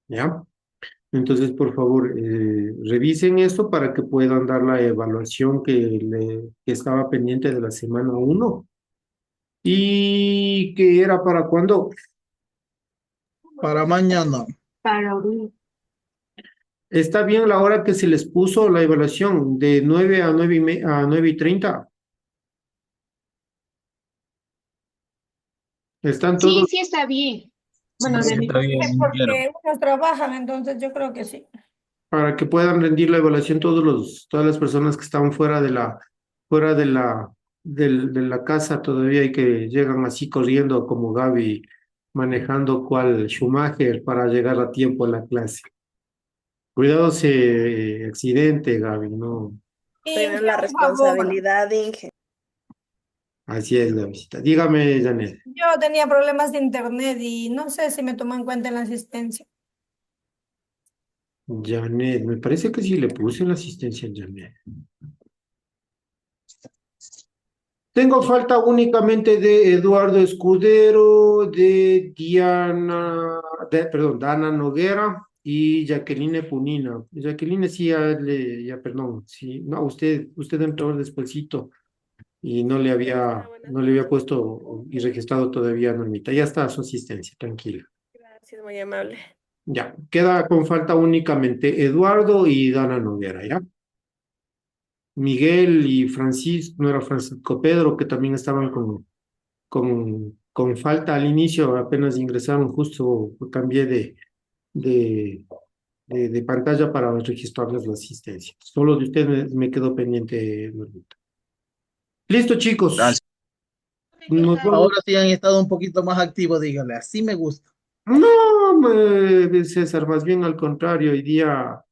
¿ya? Entonces, por favor, revisen esto para que puedan dar la evaluación que estaba pendiente de la semana uno. ¿Y que era para cuándo? para mañana. Para abrir. ¿Está bien la hora que se les puso la evaluación de 9 a 9:30? ¿Están Sí, todos? sí está bien. Sí, Bueno, sí, de mi está bien, Guillermo. Porque unos trabajan, entonces yo creo que sí. Para que puedan rendir la evaluación todas las personas que están fuera de la casa todavía y que llegan así corriendo como Gaby manejando cual Schumacher para llegar a tiempo a la clase. Cuidado ese accidente, Gaby, no. Primero Inge, la un favor. responsabilidad, Inge. Así es, Gabycita. Dígame, Janet. Yo tenía problemas de internet y no sé si me tomó en cuenta en la asistencia. Janet, me parece que sí le puse la asistencia a Janet. Tengo falta únicamente de Eduardo Escudero, de perdón, Dana Noguera y Jacqueline Punina. Jacqueline sí, perdón, sí, no, usted entró despuesito y no le había puesto y registrado todavía, Normita. Ya está su asistencia, tranquila. Gracias, muy amable. Ya, queda con falta únicamente Eduardo y Dana Noguera, ¿ya? Miguel y Francisco, no era Francisco Pedro, que también estaban con falta al inicio, apenas ingresaron, justo cambié de, de pantalla para registrarles la asistencia. Solo de usted me quedó pendiente, Normita. Listo, chicos. Gracias. Nos vemos. Ahora sí han estado un poquito más activos, dígale, así me gusta. No, César, más bien al contrario, hoy día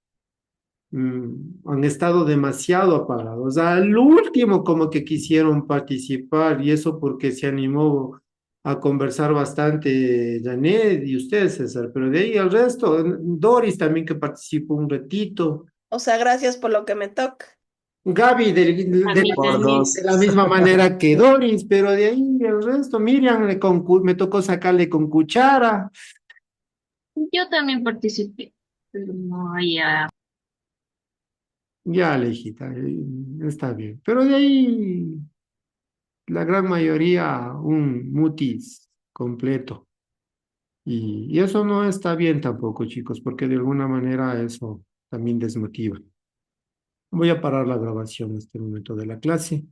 han estado demasiado apagados. Al último como que quisieron participar y eso porque se animó a conversar bastante Janet y usted, César, pero de ahí al resto, Doris también que participó un ratito, O sea, gracias por lo que me toca. Gaby A mí Por también. dos. de la misma manera que Doris, pero de ahí el resto, Miriam me tocó sacarle con cuchara. Yo también participé, pero no había. Ya, Alejita, está bien, pero de ahí la gran mayoría un mutis completo. Y eso no está bien tampoco, chicos, porque de alguna manera eso también desmotiva. Voy a parar la grabación en este momento de la clase.